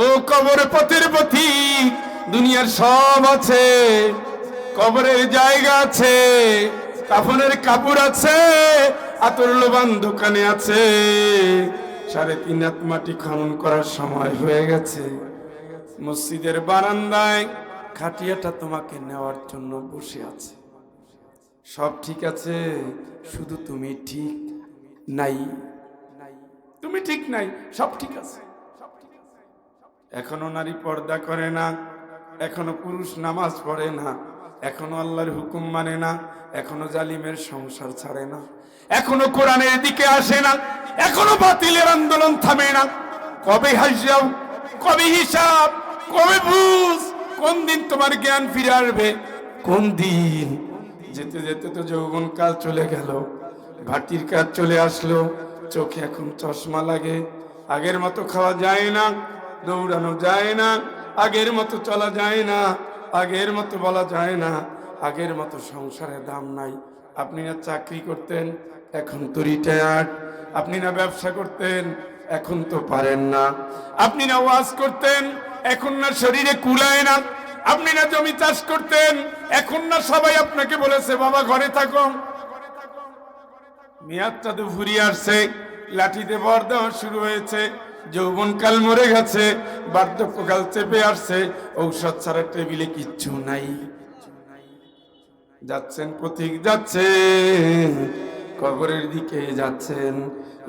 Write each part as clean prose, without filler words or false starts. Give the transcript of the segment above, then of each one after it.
ও কবর পথের পথিক, দুনিয়ার সব আছে, কবরের জায়গা আছে, কাফনের কাপড় আছে, আতর লোবান দোকানে আছে। 3.5 হাত মাটি খনন করার সময় হয়ে গেছে। মসজিদের বারান্দায় খাটিয়াটা তোমাকে নেওয়ার জন্য বসে আছে। সব ঠিক আছে, শুধু তুমি ঠিক নাই। তুমি ঠিক নাই, সব ঠিক আছে। এখনো নারী পর্দা করে না, এখনো পুরুষ নামাজ পড়ে না, এখনো আল্লাহর হুকুম মানে না, এখনো জালিমের সংসার ছাড়ে না, এখনো কোরআনের দিকে আসে না, এখনো বাতিলের আন্দোলন থামে না। কবে হাসিয়াও, কবে হিসাব, কবে বুঝ, কোন দিন তোমার জ্ঞান ফিরে আসবে, কোন দিন? যেতে যেতে তো যৌবন কাল চলে গেল, ভাটির কাজ চলে আসলো, চোখে এখন চশমা লাগে, আগের মতো খাওয়া যায় না, দৌড়ানো যায় না, আগের মতো চলা যায় না, আগের মতো বলা যায় না, আগের মতো সংসারে দাম নাই। আপনি না চাকরি করতেন, এখন তো রিটায়ার্ড। আপনি না ব্যবসা করতেন, এখন তো পারেন না। আপনি না ওয়াজ করতেন, এখন না শরীরে কুলায় না। আপনি না জমি চাষ করতেন, এখন না সবাই আপনাকে বলেছে বাবা ঘরে থাকো। মেয়াদটা তো ফুরিয়ে আসছে, লাঠিতে ভর দেওয়া শুরু হয়েছে, যৌবনকাল মরে গেছে, বার্ধক্যকাল চেপে আসছে, ঔষধ ছাড়া টেবিলে কিচ্ছু নাই। যাচ্ছেন পথিক, যাচ্ছেন কবরের দিকে যাচ্ছেন,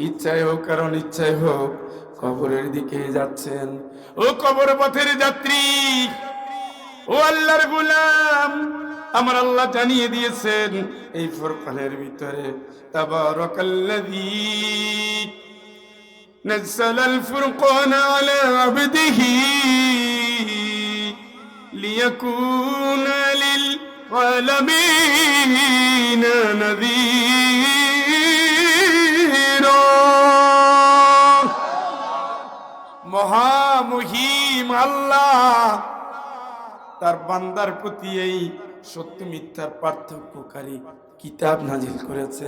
ইচ্ছায় হোক কারণ ইচ্ছায় হোক কবরের দিকে যাচ্ছেন। ও কবর পথের যাত্রী, ও আল্লাহর গোলাম, আমার আল্লাহ জানিয়ে দিয়েছেন এই ফুরকানের ভিতরে, তাবারাকাল্লাযী নাযালাল ফুরকানা আলা আবদিহি লিয়াকুনা লিল আলামিনা নাযীরা। মহামহিম আল্লাহ তার বান্দার প্রতি এই সত্য মিথ্যার পার্থক্যকারী কিতাব নাজিল করেছে,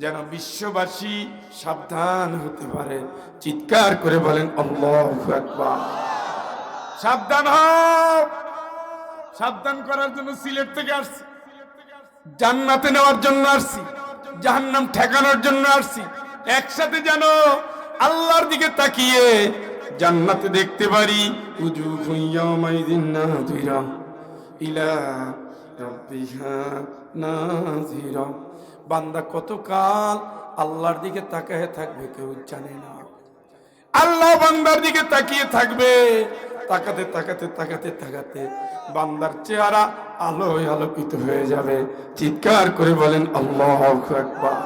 যেন বিশ্ববাসী সাবধান হতে পারে। চিৎকার করে বলেন আল্লাহু আকবার। সাবধান হও। সাবধান করার জন্য সিলেট থেকে আসছি, জান্নাতে নেওয়ার জন্য আসছি, জাহান্নাম ঠেকানোর জন্য আসছি। একসাথে যেন আল্লাহর দিকে তাকিয়ে জান্নাতে দেখতে পারি। উজুহু ইয়াওমাইযিন নাযিরা ইলা রাব্বিহা নাযিরা। বান্দা কতকাল আল্লাহর দিকে তাকিয়ে থাকবে কেউ জানে না। আল্লাহ বান্দার দিকে তাকিয়ে থাকবে, তাকাতে তাকাতে তাকাতে তাকাতে বান্দার চেহারা আলোয় আলোকিত হয়ে যাবে। চিৎকার করে বলেন আল্লাহু আকবার।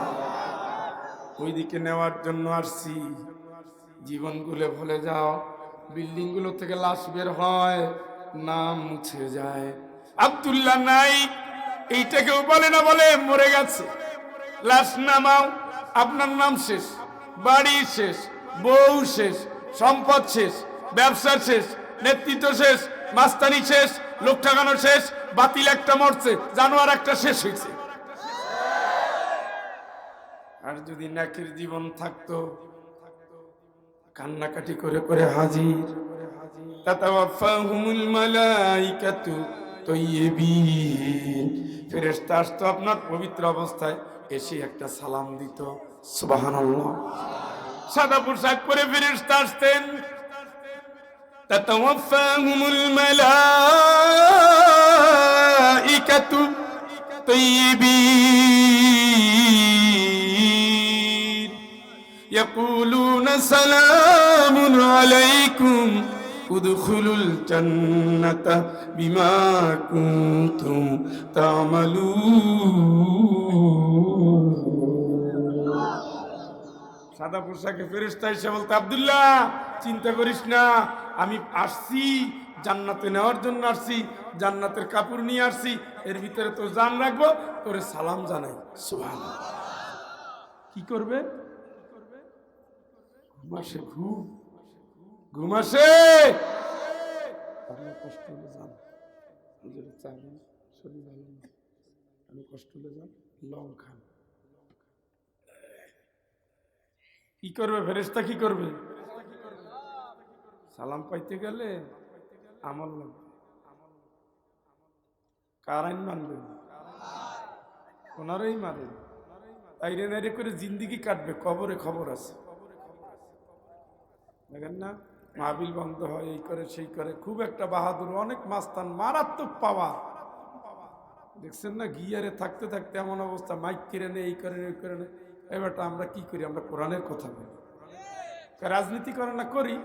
ওইদিকে নেওয়ার জন্য আসছি। জীবনগুলো ভুলে যাও, বিল্ডিং গুলো থেকে লাশ বের হয়, নাম মুছে যায়। আব্দুল্লাহ নাই, এইটা কেউ বলে না, বলে মরে গেছে। লাশ নামাও, আপনার নাম শেষ, বাড়ি শেষ, বউ শেষ, সম্পদ শেষ, ব্যবসা শেষ, নেতৃত্ব শেষ, মাস্তানি শেষ, লোক ঠকানো শেষ, বাতিল একটা মরছে, জানোয়ার একটা শেষ হয়েছে। আর যদি নেকির জীবন থাকতো, কান্নাকাটি করে করে হাজির। তাতাওয়াফাহুমুল মালাইকাতু তাইয়্যিবিন। ফেরেশতা আসতো আপনার পবিত্র অবস্থায়, এসে একটা সালাম দিত। সুবহানাল্লাহ। সাদা পোশাক পরে ফেরেশতা আসতেন। তাতাওয়াফাহুমুল মালাইকাতু তাইয়্যিবিন ইয়াকুলুনা সালামুন আলাইকুম উদখুলুল জান্নাতা বিমা কুনতুম তা'মালুন। সাদা পোশাকে ফেরেশতা এসে বলতে, আব্দুল্লাহ চিন্তা করিস না, আমি আসছি জান্নাতে নেওয়ার জন্য, আসছি জান্নাতের কাপড় নিয়ে আসছি, এর ভিতরে তো জান রাখবো, তোরে সালাম জানাই। সুবহানাল্লাহ। কি করবে? ঘুমাসে, ঘুমাসে। কষ্ট হলে যান, শরীর ভালো না, আমি কষ্ট হলে যান, লং খান। কি করবে ফেরেশতা? কি করবে? সালাম পাইতে গেলে আমল লাগবে। কার আইন মানবেন? ওনারাই মানেন। তাইরে নাইরে করে জিন্দিগি কাটবে, কবরে খবর আছে। দেখেন না, মাহবিল বন্ধ হয়, এই করে সেই করে, খুব একটা বাহাদুর, অনেক মাস্তান, মারাত্মক পাওয়া। দেখছেন না, গিয়ারে থাকতে থাকতে এমন অবস্থা, মাইক কেড়ে নেই, এই করে ওই করে নেই। এবারটা আমরা কি করি? আমরা কোরআনের কথা বলি। রাজনীতি করে না করি,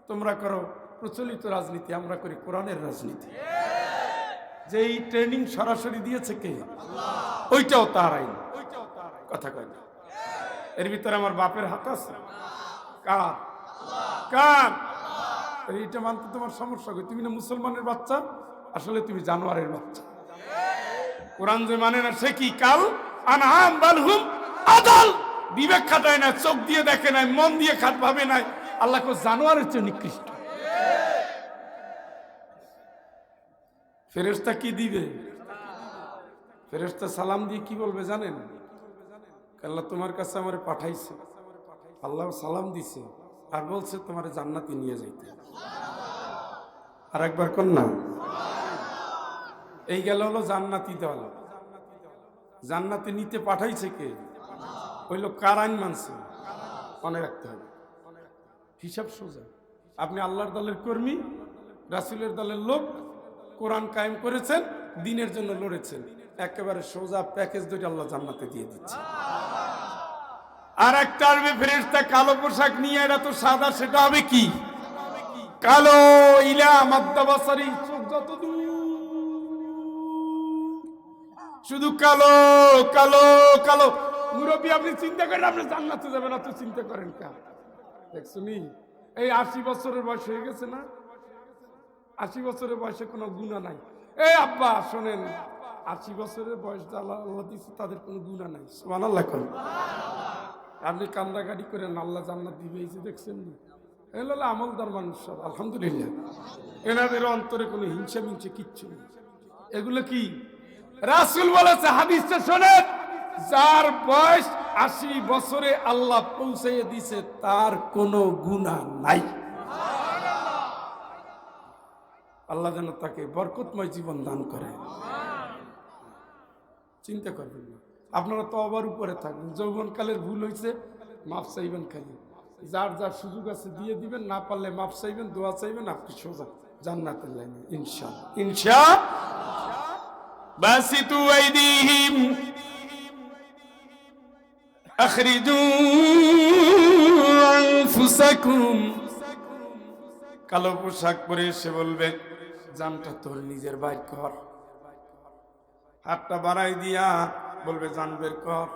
তোমরা করো প্রচলিত রাজনীতি, আমরা করি কোরআনের রাজনীতি। যেই ট্রেনিং সরাসরি দিয়েছে কে? ওইটাও তার আইন, কথা কয় না। এর ভিতরে আমার বাপের হাত আছে? কার? কার? এইটা মানতে তোমার সমস্যা কই? তুমি না মুসলমানের বাচ্চা, আসলে তুমি জানোয়ারের বাচ্চা। কোরআন যে মানে না সে কি কাল আনআম বালহুম আদাল। বিবেক খাটায় না, চোখ দিয়ে দেখে নাই, মন দিয়ে খাট ভাবে নাই, আল্লাহ কো জানোয়ারের চেয়ে নিকৃষ্ট। ফেরেশতা কি দিবে? ফেরেশতা সালাম দিয়ে কি বলবে জানেন? আল্লাহ তোমার কাছে আমারে পাঠাইছে, আল্লাহ সালাম দিছে আর বলছে তোমার জান্নাতে নিয়ে যাইতে। আর একবার কোন না, এই গেল হলো জান্নাতি দল। জান্নাতে নিতে পাঠাইছে কে? ওই লোক কার আইন মানছে? মনে রাখতে হবে, হিসাব সোজা। আপনি আল্লাহর দলের কর্মী, রাসূলের দলের লোক, কোরআন কায়েম করেছেন, দ্বীনের জন্য লড়েছেন, একেবারে সোজা প্যাকেজ দুটো আল্লাহ জান্নাতে দিয়ে দিচ্ছে। আর একটা আসবে ফেরেশতা কালো পোশাক নিয়ে, এটা তো সাদা, সেটা হবে কি? কালো। ইলা মাদ্দাবাসারি, চোখ যত দূর শুধু কালো কালো কালো। মুরব্বী আপনি চিন্তা করেন আপনি জান্নাতে যাবেন, না তো চিন্তা করেন কা? দেখছুনি, এই 80 বছরের বয়স হয়ে গেছে না? 80 বছরের বয়সে কোনো গুনাহ নাই। এই আব্বা শোনেন, 80 বছরের বয়স আল্লাহ দিচ্ছে, তাদের কোনো গুনাহ নাই। সুবহানাল্লাহ। আপনি কান্দাকাটি করেন, আল্লাহ জান্নাত দিবে, এই যে দেখছেন না, এগুলো আমলদার মানুষ সব, আলহামদুলিল্লাহ। এনাদের অন্তরে কোনো হিংসা মিংসা কিচ্ছু নেই। এগুলো কি রাসূল বলেছে, হাদিসটা শোনেন, যার বয়স 80 বছরে আল্লাহ পৌঁছাইয়ে দিছে, তার কোনো গুনাহ নাই। আল্লাহ যেন তাকে বরকতময় জীবন দান করে। চিন্তা করবেন না, আপনারা তো আবার উপরে থাকবেন। যৌবনকালের ভুল হয়েছে, মাফ চাইবেন, খালি যার যার সুযোগ আছে দিয়ে দিবেন, না পারলে মাফ চাইবেন, দোয়া চাইবেন, আপনি সোজা জান্নাতের লাইনে ইনশাআল্লাহ। ইনশাআল্লাহ। বাসিতু আইদিহিম আখরিজু আনফুসাকুম। কালো পোশাক পরে এসে বলবে, জানটা তোর নিজের বাইর কর। হাতটা বাড়াই দিয়া বলবে, জান বের কর।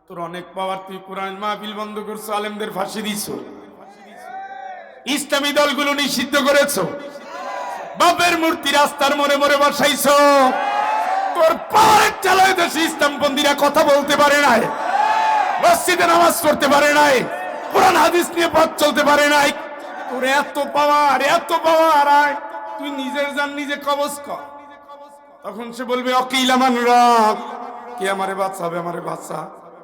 তোর অনেক পাওয়ার, তুই কোরআন মাহফিল বন্ধ করছো, আলেমদের ফাঁসি দিছো, ইসলামী দলগুলো নিষিদ্ধ করেছো, বাপের মূর্তি রাস্তার মোড়ে মোড়ে বসাইছো, তোর পাওয়ার চালায় দেশে ইসলামপন্থীরা কথা বলতে পারে নাই, মসজিদে নামাজ পড়তে পারে নাই, কোরআন হাদিস নিয়ে পথ চলতে পারে নাই। তোর এত পাওয়ার, এত পাওয়ার, আয় তুই নিজের জান নিজে কবজ কর। তখন সে বলবে, অকিলামান রব, কে আমারে বাঁচাবে? আমারে বাঁচা,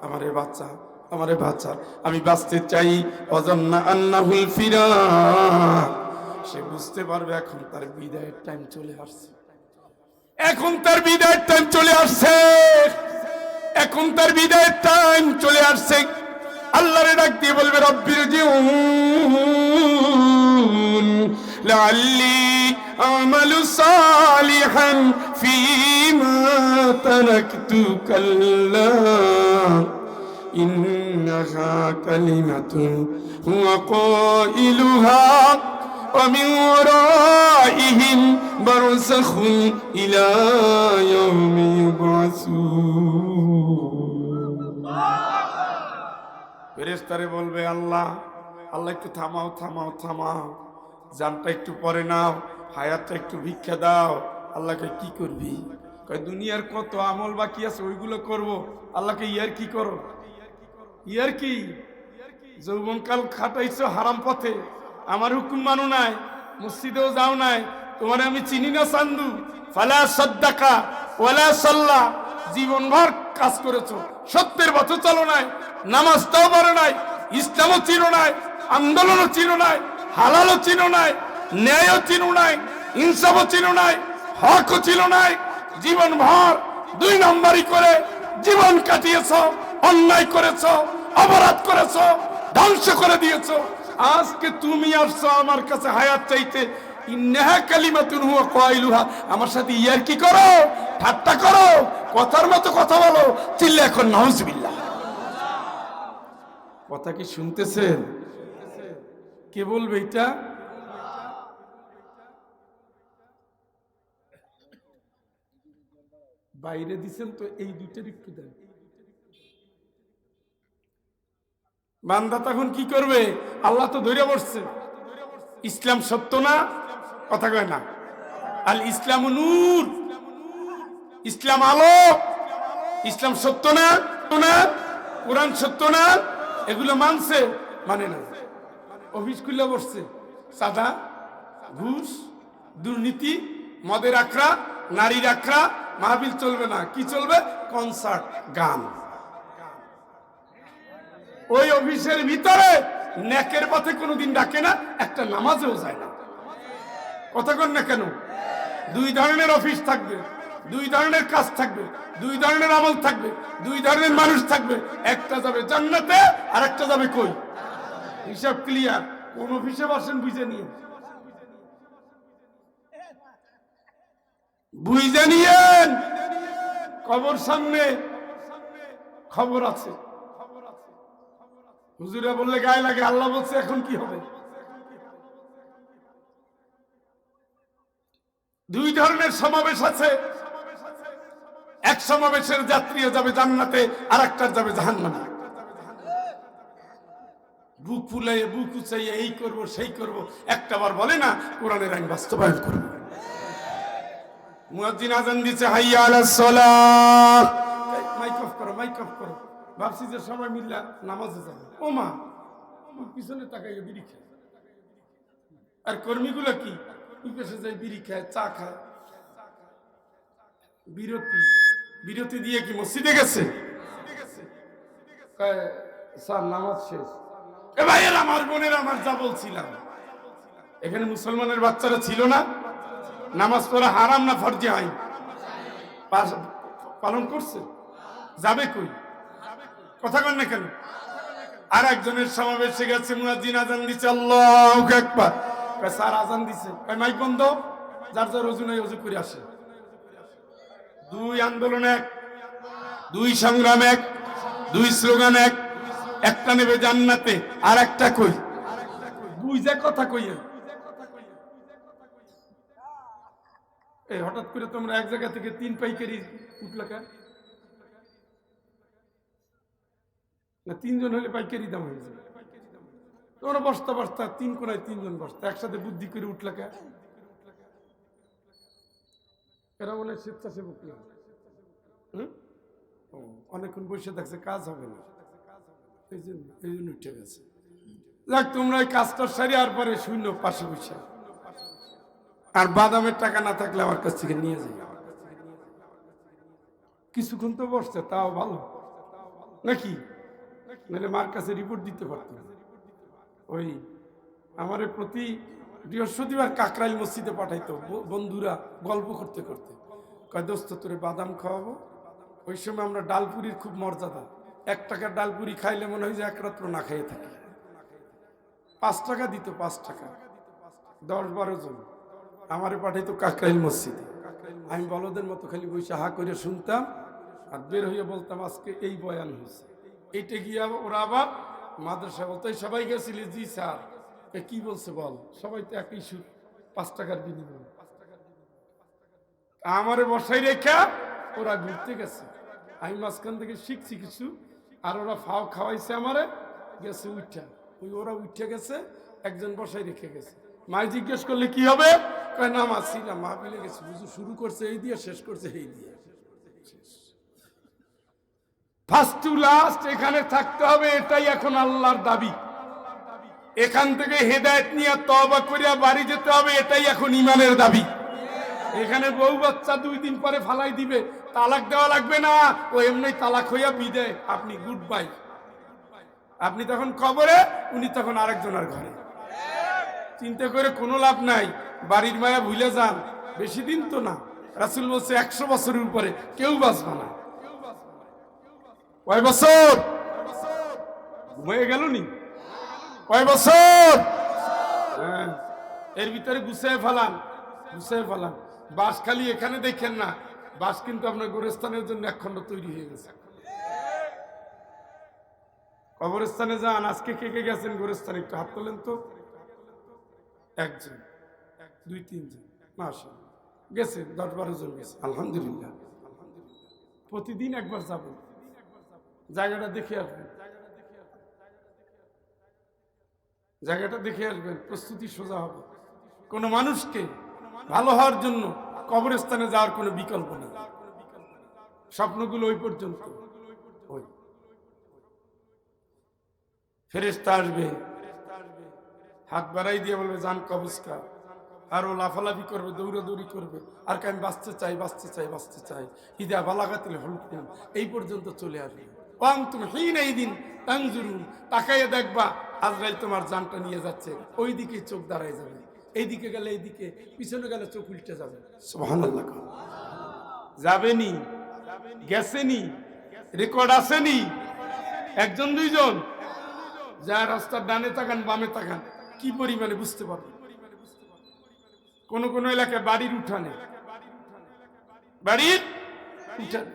আমারে বাঁচা, আমারে বাঁচা, আমি বাঁচতে চাই। অজান্না আন্নাহুল ফিরাক। সে বুঝতে পারবে এখন তার বিদায়ের টাইম চলে আসছে, এখন তার বিদায়ের টাইম চলে আসছে, এখন তার বিদায়ের টাইম চলে আসছে। আল্লাহরে ডাক দিয়ে বলবে, রব্বির জিউন লাআল্লি আমালু সালিহান ফীমা তারাকতু কাল্লা ইন্নাহা কালিমাতুন হুয়া কাইলুহা ওয়া মিন ওয়ারাইহিম বারযাখুন ইলা ইয়াউমি ইউবআসুন। ফেরেশতারে বলবে, আল্লাহ আল্লাহ একটু থামাও, থামাও, থামাও, জানটা একটু পরে নাও, হায়াতটা একটু ভিক্ষা দাও। আল্লাহকে কি করবি? কয় দুনিয়ার কত আমল বাকি আছে, ওইগুলো করব। আল্লাহকে ইয়ার কি করো? ইয়ার কি? যৌবনকাল খাটাইছো হারাম পথে, আমার হুকুম মানো নাই, মসজিদেও যাও নাই, তোমার আমি চিনি না চান্দু। ফালা সাদ্দাকা ওয়ালা সাল্লা, জীবনভর কাজ করেছো, সত্যের পথে চলো নাই, নামাজটাও পড়ো নাই, ইসলামও চিনো নাই, আন্দোলনও চিনো নাই, হালালও চিনো নাই, ন্যায়ও চিনো নাই, ইনসাফও চিনো নাই, হকও চিনো নাই। জীবন ভর 2 নম্বরই করে জীবন কাটিয়েছ, অন্যায় করেছ, অপরাধ করেছ, ধ্বংস করে দিয়েছ। আজকে তুমি আসছো আমার কাছে হায়াত চাইতে, ইন্নাহা কালিমাতুন হুয়া কাইলুহা, আমার সাথে ইয়ার কি করো, ঠাট্টা করো, কথার মতো কথা বলো, চিল্লা এখন নাউজুবিল্লাহ। কথা কি শুনতেছেন? কে বলবে এটা? বাইরে দিছেন তো, এই দুইটার একটু দেন। বান্দা তখন কি করবে? আল্লাহ তো ধরে বসছে। ইসলাম সত্য না? কথা কয় না। আল ইসলাম নূর, ইসলাম আলো। ইসলাম সত্য না? কোরআন সত্য না? এগুলো মানছে? মানে না। অফিস খুলে বসছে, সাদা, ঘুষ, দুর্নীতি, মদের আখড়া, নারীর আখড়া, মাহফিল চলবে না। কি চলবে? কনসার্ট, গান। ওই অফিসের ভিতরে নেকের পথে কোনোদিন ডাকে না, একটা নামাজেও যায় না। কথা কন না কেন? 2 ধরনের অফিস থাকবে, 2 ধরনের কাজ থাকবে, 2 ধরনের আমল থাকবে, 2 ধরনের মানুষ থাকবে। একটা যাবে জান্নাতে, আর একটা যাবে কই? হিসাব ক্লিয়ার। কোন অফিসে বসেন বুঝে নিয়ে, বুঝে নিয়েন। কবর সামনে, খবর আছে। হুজুরা বললে গায়ে লাগে, আল্লাহ বলছে এখন কি হবে? 2 ধরনের সমাবেশ আছে। এক সমাবেশের যাত্রীও যাবে জান্নাতে, আর একটার যাবে জাহান্নামে। বুক ফুলাইয়ে, বুক উঁচাইয়ে, এই করব সেই করব, একটাবার বলে না কোরআনের আইন বাস্তবায়ন করব। মুয়াজ্জিন আযান দিছে, হাইয়া আলাস সালাহ, মাইক অফ করো, মাইক অফ করো। ভাবছি যে সবাই মিল্লা নামাজে যাবে। ও মা, পিছনে তাকাইয়ে বিড়ি খায়। আর কর্মীগুলো কি? পিছনে যায় বিড়ি খায়, চা খায়। বিরতি দিয়ে কি মসজিদে গেছে? স্যার নামাজ শেষ। এ ভাইয়ের, আমার বোনের, আমার যা বলছিলাম, এখানে মুসলমানের বাচ্চারা ছিল না? নামাজ পড়া হারাম না ফরজে আইন? পালন করছে? যাবে কই? কথা কন না কেন? আর একজনের সমাবেশে গেছে, মুয়াজ্জিন আযান দিছে, আল্লাহু আকবার। স্যার আযান দিছে, মাইক বন্ধ। যার যার ওযু নাই ওযু করে আসে। 2 আন্দোলন এক, 2 সংগ্রাম এক, 2 স্লোগান এক। একটা নেবে জান্নাতে, আর একটা কই? বুঝা কথা কইয়া। এই হঠাৎ করে তোমরা এক জায়গা থেকে 3 পাইকারি উঠলা কেন? না 3 জন হলে পাইকারি দাম হয়ে যাবে। তোমরা বস্তা বস্তা 3 কোনায় 3 জন বস্তা একসাথে বুদ্ধি করে উঠলা কেন? এরা বলে স্বেচ্ছাসেবক না। অনেকক্ষণ বসে থাকছে, কাজ হবে না, এই জন্য উঠে গেছে। যাক, তোমরা ওই কাজটা সারি আর পরে শূন্য পাশে বসে। আর বাদামের টাকা না থাকলে আমার কাছ থেকে নিয়ে যাই। কিছুক্ষণ তো বসছে, তাও ভালো নাকি? নাহলে মার কাছে রিপোর্ট দিতে পারত। ওই আমার প্রতি বৃহস্পতিবার কাকরাইল মসজিদে পাঠাইতো বন্ধুরা, গল্প করতে করতে। কয় দোস্ত তোরে বাদাম খাওয়াবো। ওই সময় আমরা ডালপুরির খুব মর্যাদা। 1 টাকার ডালপুরি খাইলে মনে হয় যে 1 রাত্র না খাইয়ে থাকি। 5 টাকা দিত, 5 টাকা, 10-12 জন আমারে পাঠাইতো কাকরাইল মসজিদে। আমি বলদের মতো খালি বসে হা করে শুনতাম, আর বের হইয়া বলতাম আজকে এই বয়ান হয়েছে। এইটা গিয়া ওরা আবার মাদ্রাসা বলতো, সবাই গেছিলি? জি স্যার। কি বলছে বল? সবাই তো একই সুর, 5 টাকার বিনিময়। আমারে বসাই রেখা ওরা ঘুরতে গেছে। আমি মাঝখান থেকে শিখছি কিছু, আর ওরা ফাও খাওয়াইছে আমারে, গেছে উঠা। ওরা উঠে গেছে, একজন বসাই রেখে গেছে। মাই জিজ্ঞেস করলে কি হবে? কয় নামাজ ছিল, মা মিলে গেছে। বুঝু শুরু করছে এই দিয়ে, শেষ করছে এই দিয়ে। ফার্স্ট টু লাস্ট এখানে থাকতে হবে, এটাই এখন আল্লাহর দাবি। এখান থেকে হেদায়েত নিয়ে তওবা করিয়া বাড়ি যেতে হবে, এটাই এখন ঈমানের দাবি। এখানে বউ বাচ্চা 2 দিন পরে ফালাই দিবে, তালাক দেওয়া লাগবে না। ও এমনি তালাক হইয়া বিদায়, আপনি গুড বাই। আপনি তখন কবরে, উনি তখন আরেকজনের ঘরে। চিন্তা করে কোনো লাভ নাই, বাড়ির মায়া ভুলে যান, বেশি দিন তো না। রাসূল বলছে 100 বছরের উপরে কেউ বাঁচবে না। কয় বছর ঘুমিয়ে গেল নি? কয় বছর? হ্যাঁ, এর ভিতরে গুছিয়ে ফেলান, গুছিয়ে ফেলান। বাস খালি এখানে দেখেন না, বাস কিন্তু আপনার গোরস্থানের জন্য একখণ্ড তৈরি হয়ে গেছে। কবরস্থানে যান, আজকে কে কে গেছেন গোরস্থানে? একটু হাত তোলেন তো। একজন, 2-3 জন, মাশাআল্লাহ গেছে, 10-12 জন গেছে, আলহামদুলিল্লাহ। প্রতিদিন একবার যাবেন, জায়গাটা দেখে আসবেন, জায়গাটা দেখে আসবেন, প্রস্তুতি সোজা হবে। কোন মানুষকে ভালো হওয়ার জন্য কবরস্থানে যাওয়ার কোনো বিকল্প নেই। স্বপ্নগুলো ওই পর্যন্ত। ওই ফেরেশতা আসবে, হাত বাড়াই দিয়ে বলবে জান কবজকা, আর ও লাফালাফি করবে, দৌড়াদৌড়ি করবে, আর আমি বাঁচতে চাই, বাঁচতে চাই, বাঁচতে চাই। ইদা বালাগাতিল হুলকুম, এই পর্যন্ত চলে আসবে। ওয়াং তুমি হিনা ইদিন তানজুরুন, তাকাইয়ে দেখবা আজরাইল তোমার জানটা নিয়ে যাচ্ছে, ওই দিকে চোখ দাঁড়ায় যাবে, এইদিকে গেলে এইদিকে, পিছনে গেলে চোখ উল্টে যাবে। সুবহানাল্লাহ। যাবেনি, গেছেনি, রেকর্ড আসেনি, একজন দুইজন। যা রাস্তার ডানে তাকান বামে তাকান, কি পরিমাণে বুঝতে পারবেন। কোন কোন এলাকায় বাড়ির উঠানে, বাড়ির উঠানে,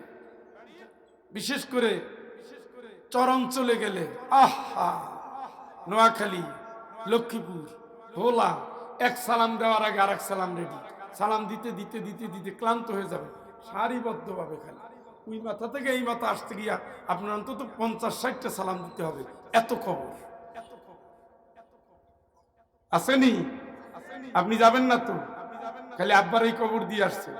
বিশেষ করে চরম চলে গেলে, আহা, নোয়াখালী, লক্ষ্মীপুর, ভোলা, এক সালাম দেওয়ার আগে আর এক সালাম রেডি। সালাম দিতে দিতে দিতে দিতে ক্লান্ত হয়ে যাবে, সারিবদ্ধ ভাবে খালি ওই মাথা থেকে এই মাথা আসতে গিয়া আপনার অন্তত 50-60টা সালাম দিতে হবে। এত খবর আসেনি? আপনি যাবেন না তো? খালি আব্বার এই কবর দিয়ে আসছে।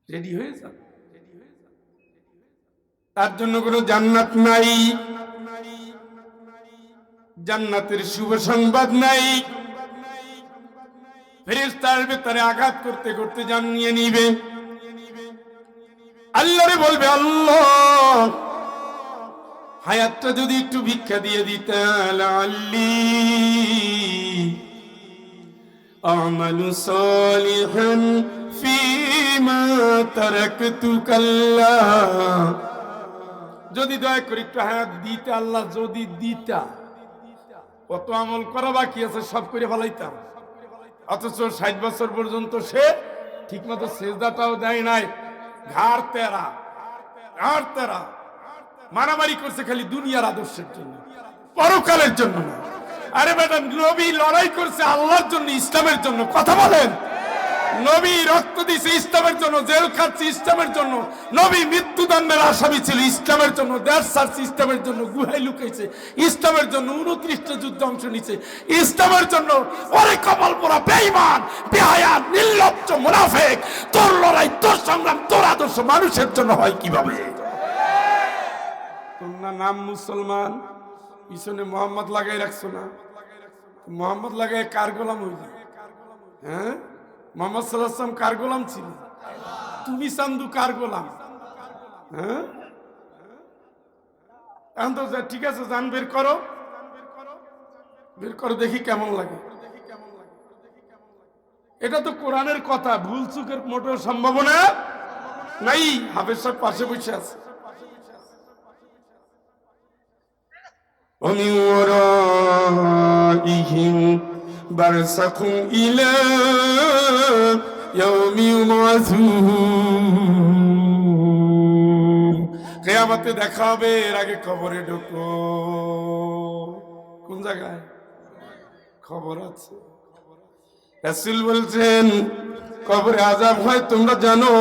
রেডি হয়ে যান, তার জন্য কোনো জান্নাত নাই, জান্নাতের শুভ সংবাদ নাই। ফেরেশতা আসবে, তারে আঘাত করতে করতে জান নিয়ে নিবে। আল্লাহরে বলবে, আল্লাহ হায়াতটা যদি একটু ভিক্ষা দিয়ে দিতে, লাআল্লি আমালু সালিহান ফীমা তারাকতু কাল্লা, যদি দয়া করে একটু হায়াত দিতে আল্লাহ, যদি দিতা, কত আমল করা বাকি আছে সব করে ফেলাইতাম। অথচ 60 বছর পর্যন্ত সে ঠিক মতো সেজদাটাও দেয় নাই। ঘাড় তেরা, ঘাড় তেরা, মারামারি করছে খালি দুনিয়ার আদর্শের জন্য, পরকালের জন্য না। আরে বেটা, নবী লড়াই করছে আল্লাহর জন্য, ইসলামের জন্য। কথা বলেন, নবী রক্ত দিয়েছে ইসলামের জন্য, জেল খাচ্ছে ইসলামের জন্য, নবী মৃত্যুদণ্ডের আসামি ছিল ইসলামের জন্য, দেশ ছাড়ছে ইসলামের জন্য, গুহায় লুকাইছে ইসলামের জন্য, 29টা যুদ্ধে অংশ নিছে ইসলামের জন্য। ওরে কপাল পোড়া বেঈমান, বেহায়া, নির্লজ্জ, মুনাফিক, তোর লড়াই, তোর সংগ্রাম, তোর আদর্শ মানুষের জন্য হয় কিভাবে? তোর নাম মুসলমান, পিছনে মোহাম্মদ লাগাই রাখছো না? মোহাম্মদ লাগাই কার গোলাম হইল? হ্যাঁ, মোহাম্মদ সাল্লাল্লাহু আলাইহি ওয়াসাল্লাম কার গোলাম ছিল? তুমি চান্দু কার গোলাম? হ্যাঁ, এখন তো ঠিক আছে, জান বের করো, বের করো, দেখি কেমন লাগে। এটা তো কোরআনের কথা, ভুল চুকের মোটেও সম্ভাবনা নাই। হাফেজ সাহেব পাশে বসে আছে। ومن ورائهم برزخ إلى يوم يبعثون, কিয়ামতে দেখা হবে, এর আগে কবরে ঢুকো। কোন জায়গায় খবর আছে? রাসূল বলছেন কবরে আযাব হয় তোমরা জানো,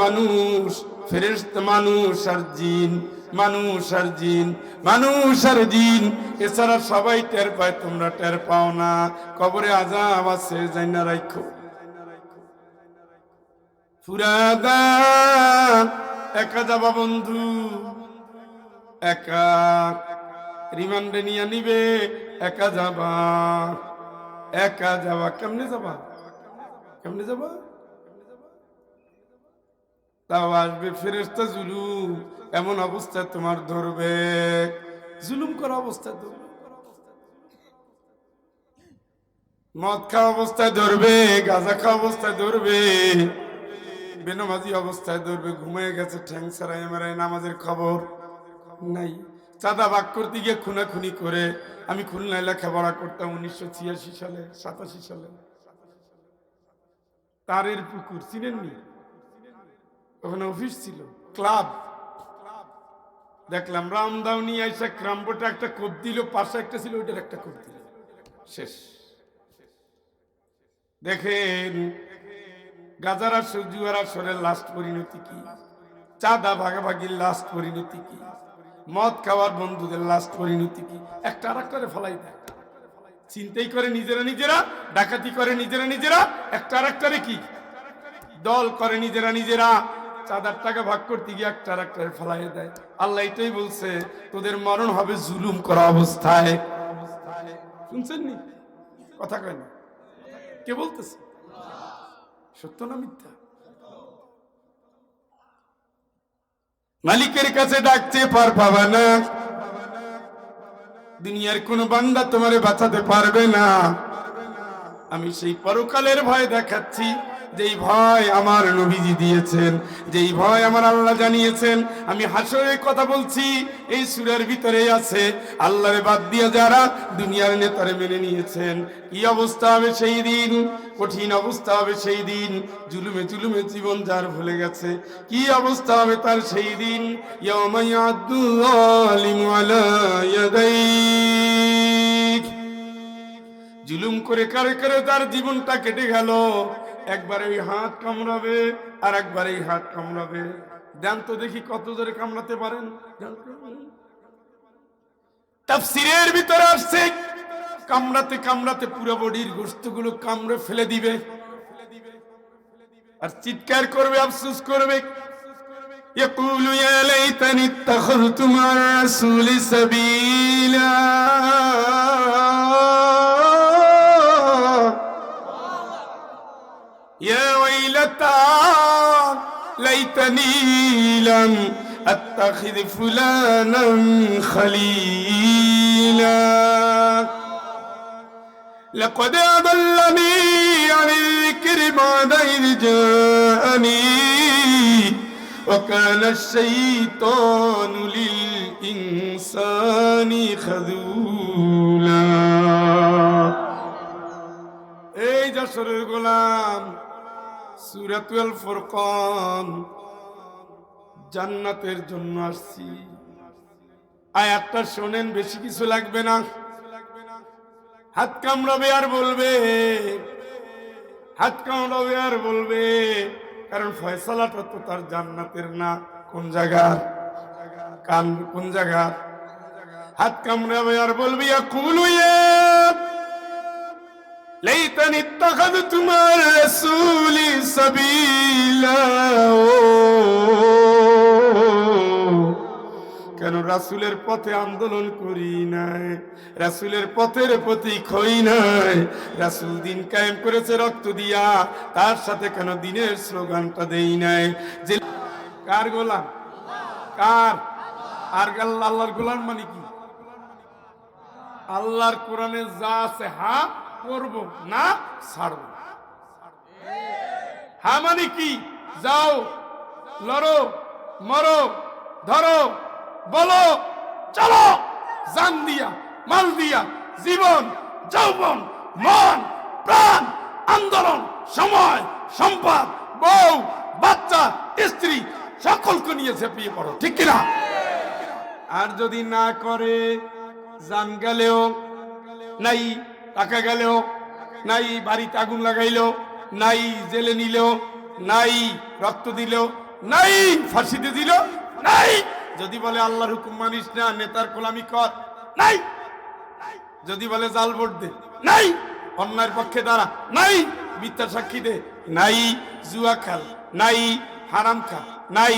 মানুষ, ফেরেশতা, মানুষ আর জিন, মানুষ আর জিন, মানুষ আর জিন, এছাড়া সবাই টের পায়, তোমরা টের পাও না। কবরে আযাব আছে, জানা রাখো। ফুরাদা একা যাবা বন্ধু, একা রিমান্ডে নিয়ে নিবে, একা যাবা, একা যাবা। কেমনে যাবা? কেমনে যাবা? তাও আসবে ফেরেশতা জুলুম এমন অবস্থায় তোমার ধরবে, জুলুম করা অবস্থায় ধরবে, মদ খাওয়া অবস্থায় ধরবে, গাঁজা খাওয়া অবস্থায় ধরবে, বেনামাজি অবস্থায় ধরবে, ঘুমিয়ে গেছে ঠ্যাং ছাড়াই মারাই নামাজের খবর নাই, চাঁদা ভাগ করতে গিয়ে খুনাখুনি করে। আমি খুলনায় লেখাপড়া করতাম 1986 সালে 87 সালে, তারের পুকুর চিনেননি? ওখানে অফিস ছিল, ক্লাব। দেখলাম রামদাউনি আইসা ক্রাম্বোটা একটা কোপ দিল, পাশে একটা ছিল ওইটার একটা কোপ দিল, শেষ। দেখেন গাজার আসর জুয়ার আসরের লাস্ট পরিণতি কি, চাঁদা ভাগাভাগির লাস্ট পরিণতি কি, মদ খাওয়ার বন্ধুদের লাস্ট পরিণতি কি, একটা আর একটারে ফলাই দেয়। চিন্তাই করে নিজেরা নিজেরা, ডাকাতি করে নিজেরা নিজেরা, একটা আর একটারে কি দল করে নিজেরা নিজেরা, চাঁদার টাকা ভাগ করতে গিয়ে একটা আর একটারে ফলাই দেয়। আল্লাহ এটাই বলছে, তোদের মরণ হবে জুলুম করা অবস্থায়। শুনছেন নি? কথা কয় না, কে বলতেছে? সত্য না মিথ্যা? মালিকের কাছে ডাকতে পার পাবা না, দুনিয়ার কোন বান্দা তোমারে বাঁচাতে পারবে না। আমি সেই পরকালের ভয় দেখাচ্ছি, যেই ভয় আমার নবীজি দিয়েছেন, যেই ভয় আমার আল্লাহ জানিয়েছেন। আমি হাসরের কথা বলছি, এই সূরার ভিতরেই আছে। আল্লাহরে বাদ দিয়ে যারা দুনিয়ার নেতারে মেনে নিয়েছেন, কি অবস্থা হবে সেই দিন, কঠিন অবস্থা হবে সেই দিন। জুলুমে জুলুমে জীবন যার ভুলে গেছে, কি অবস্থা হবে তার সেই দিন। ইয়াউমা ইয়াদুল যালিমু আলা ইয়াদাইহি, জুলুম করে কারে কারে তার জীবনটা কেটে গেল। একবার এই হাত কামড়াবে আর একবার এই হাত কামড়াবে। দেন তো দেখি কত জোরে কামড়াতে পারেন। তাফসীরের ভিতরে আসছে, কামড়াতে কামড়াতে পুরো বডির গোশতগুলো কামড়ে ফেলে দিবে আর চিৎকার করবে, আফসোস করবে। ইয়াকুলু ইয়া লাইতানি ইত্তাখাযতু মা'আর রাসূলি সাবিলা, يا ويلتى ليتني لم أتخذ فلانا خليلا لقد أضلني عن الذكر بعد إذ جاءني وكان الشيطان للإنسان خذولا। এই যশোরের গোলাম, সূরাতুল ফুরকান, জান্নাতের জন্য আসছি। আয়াতটা শোনেন, বেশি কিছু লাগবে না। হাত কামড়াবে আর বলবে, হাত কামড়াবে আর বলবে, কারণ ফয়সালাটা তো তার জান্নাতের না। কোন জায়গার? কান কোন জায়গার? হাত কামড়াবে আর বলবে, ইয়াকুলু ইয়া লাইতানি ইত্তাখাযতু মা'আর রাসূলি সাবিলা, কেন রাসূলের পথে আন্দোলন করি নাই, রাসূলের পথের প্রতীক হই নাই। রাসূল দিন কায়েম করেছে রক্ত দিয়া, তার সাথে কেন দিনের স্লোগানটা দেই নাই। যে কার গোলাম? কার? আর আল্লাহর গোলাম মানে কি? আল্লাহর কোরআনে যা আছে হা করব, না ছাড়ব। হা মানে কি? যাও, লড়ো, মরো, ধরো, বলো, চলো, জান দিয়া, মাল দিয়া, জীবন, যৌবন, মন, প্রাণ, আন্দোলন, সময়, সম্পদ, বউ, বাচ্চা, স্ত্রী সকলকে নিয়ে ঝাঁপিয়ে পড়ো, ঠিক কিনা? আর যদি না করে, জান গেলেও নাই, টাকা গেলেও নাই, বাড়িতে আগুন লাগাইলেও নাই, জেলে নিলেও নাই, রক্ত দিলেও নাই, ফাঁসিতে দিল নাই, যদি বলে আল্লাহর হুকুম মানিস না, নেতার গোলামি কর, নাই, যদি বলে জাল ভোট দে, নাই, অন্যায়ের পক্ষে দাঁড়া, নাই, মিথ্যা সাক্ষী দে, নাই, জুয়া খেল, নাই, হারাম খা, নাই,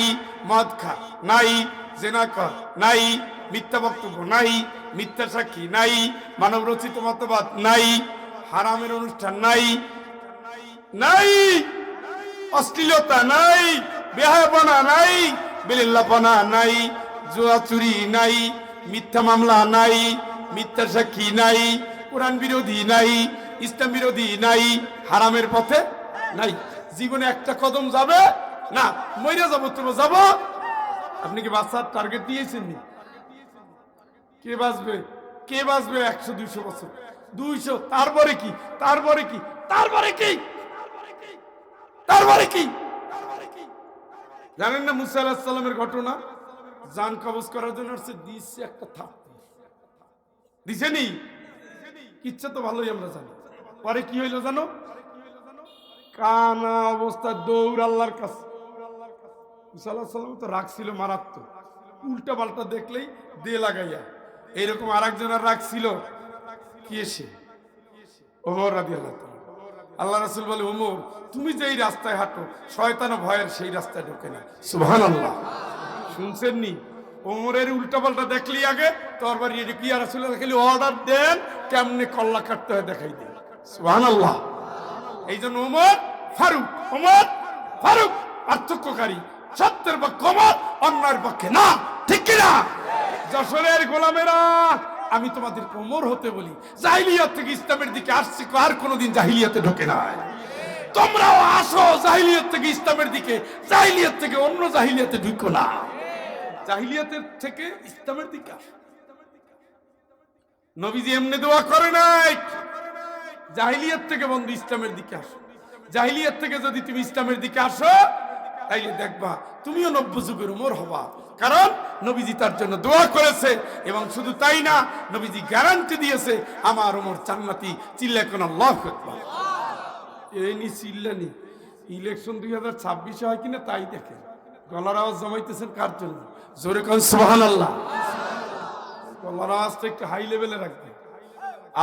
মদ খা, নাই, জেনা কর, নাই, মিথ্যা বক্তব্য নাই, মিথ্যা সাক্ষী নাই, মানব রচিত মতবাদ নাই, হারামের অনুষ্ঠান নাই, নাই, অশ্লীলতা নাই, বেহায়াপনা নাই, বেলিল্লাপনা নাই, জুয়া চুরি নাই, মিথ্যা মামলা নাই, মিথ্যা সাক্ষী নাই, কোরআন বিরোধী নাই, ইসলাম বিরোধী নাই, হারামের পথে নাই। জীবনে একটা কদম যাবে না, মইরা যাবো তবু যাবো। আপনি কি বাঁচার টার্গেট দিয়েছেন? কে বাঁচবে? কে বাঁচবে 100-200 বছর? 200, তারপরে কি? তারপরে কি? তারপরে কি? তারপরে কি? জানেন না মুসা আলাইহিস সালামের ঘটনা? জান কবজ করার জন্য দিচ্ছে একটা থাপ্পড় দিছেনি। ইচ্ছা তো ভালোই আমরা জানি। পরে কি হইলো জানো? কানা অবস্থায় দৌড় আল্লাহর কাছে। মুসা আলাইহিস সালাম তো রাখছিল মারাত্মক, উল্টা পাল্টা দেখলেই দে লাগাইয়া। এইরকম আরেকজনের রাখছিল কি এসে ওমর রাদিয়াল্লাহু তাআলা। আল্লাহ রাসূল বলে, ওমর তুমি যেই রাস্তায় হাঁটো শয়তান ভয়ের সেই রাস্তায় ঢোকে না। সুবহানাল্লাহ। শুনছেন নি? ওমরের উল্টা পাল্টা দেখলি আগে তরবারি এটা কি রাসূলুল্লাহ খালি অর্ডার দেন কেমনে কল্লা কাটতে হয় দেখাই দেন। সুবহানাল্লাহ। এই জন্য ওমর ফারুক, ওমর ফারুক পার্থক্যকারী, সত্যের পক্ষে ওমর, অন্যায়ের পক্ষে না। ঠিক কিনা? যশোরের গোলামেরা, আমি তোমাদের ওমর হতে বলি। জাহিলিয়াত থেকে ইসলামের দিকে আসছি, আর কোনোদিন জাহিলিয়াতে ঢোকে নাই। তোমরাও আসো জাহিলিয়াত থেকে ইসলামের দিকে, জাহিলিয়াত থেকে অন্য জাহিলিয়াতে ঢুকো না। জাহিলিয়াতের থেকে ইসলামের দিকে আসো। নবীজি এমনি দোয়া করে নাই, জাহিলিয়াত থেকে বন্ধু ইসলামের দিকে আসো। জাহিলিয়াত থেকে যদি তুমি ইসলামের দিকে আসো তাইলে দেখবা তুমিও নব্য যুগের ওমর হবা। কারণ নবীজি তার জন্য দোয়া করেছে, এবং শুধু তাই না, নবীজি গ্যারান্টি দিয়েছে আমার ওমর জান্নাতি। চিল্লায় কোন আল্লাহু আকবার। এই নি চিল্লানি ইলেকশন 2026 হয় কিনা তাই দেখেন। গলার আওয়াজ জমাইতেছেন কার জন্য? জোরে কোন সুবহানাল্লাহ। গলার আওয়াজটা একটু হাই লেভেলে রাখবেন।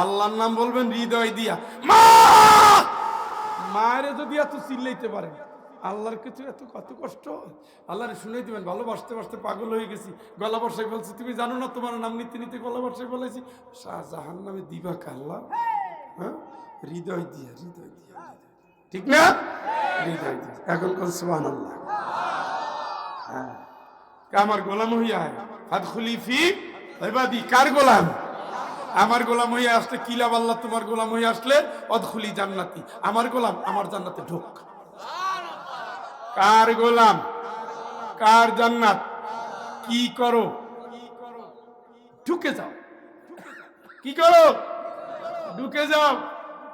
আল্লাহর নাম বলবেন হৃদয় দিয়া। মা, মায়েরে যদি এত চিল্লাইতে পারেন, আল্লাহর কাছে এত কত কষ্ট। আল্লাহরে শুনাই দিবেন, ভালোবাসতে বাসতে পাগল হয়ে গেছি, গলা বর্ষায় বলছি তুমি জানো না তোমার নাম নিতে নিতে গলা বর্ষায় বলেছি। শাহজাহান নামে দিবা কাল্লা, হ্যাঁ হৃদয় দিয়া, হৃদয় দিয়া, ঠিক না? হৃদয় দিয়া। এখন কোন সুবহানাল্লাহ। হ্যাঁ, আমার গোলাম হইয়া ফাদখুলি ফি ইবাদি। কার গোলাম? আমার গোলাম হইয়া আসলে কিলাব আল্লাহ, তোমার গোলাম হইয়া আসলে অদখুলি জান্নাতি। আমার গোলাম, আমার জান্নাতে ঢোক। কার গোলাম? কার জান্নাত? কি করো? ঢুকে যাও। কি করো? ঢুকে যাও।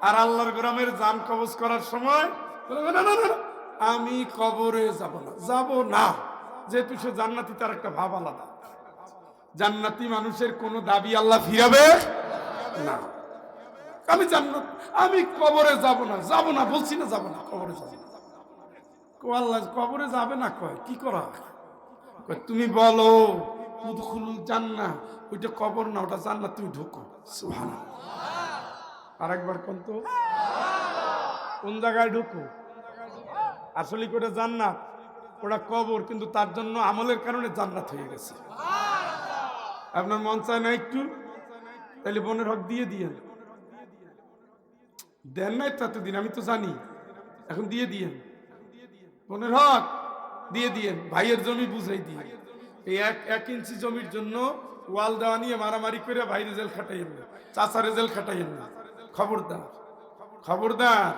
আর আল্লাহর গোলামের জান কবজ করার সময় না না না, আমি কবরে যাব না, যাব না। যেহেতু সে জান্নাতি, তার একটা ভাব আলাদা। জান্নাতি মানুষের কোনো দাবি আল্লাহ ফিরাবে না। আমি জান্নাত, আমি কবরে যাব না, যাব না বলছি না, যাব না, কবরে যাব না। আল্লাহ কবরে যাবে না কয় কি করা? তুমি বলো উদখুলুল জান্নাহ, ওইটা কবর না, ওটা জান্নাত, তুমি ঢোকো। সুবহানাল্লাহ। আরেকবার কোন তো, কোন জায়গায় ঢোকো? আসলে ওটা জান্নাত, ওটা কবর, কিন্তু তার জন্য আমলের কারণে জান্নাত হয়ে গেছে। আপনার মন চায় না একটু? তাহলে বোনের হক দিয়ে দিয়েন। দেন নাই ততদিন, আমি তো জানি, এখন দিয়ে দিয়েন। বোনের হক দিয়ে দিয়েন, ভাইয়ের জমি বুঝাই দিয়ে। এই 1 ইঞ্চি জমির জন্য ওয়াল দেওয়া নিয়ে মারামারি করে ভাই রেজেল খাটাইয়েন না, চাচা রেজেল খাটাইয়েন না। খবরদার, খবরদার,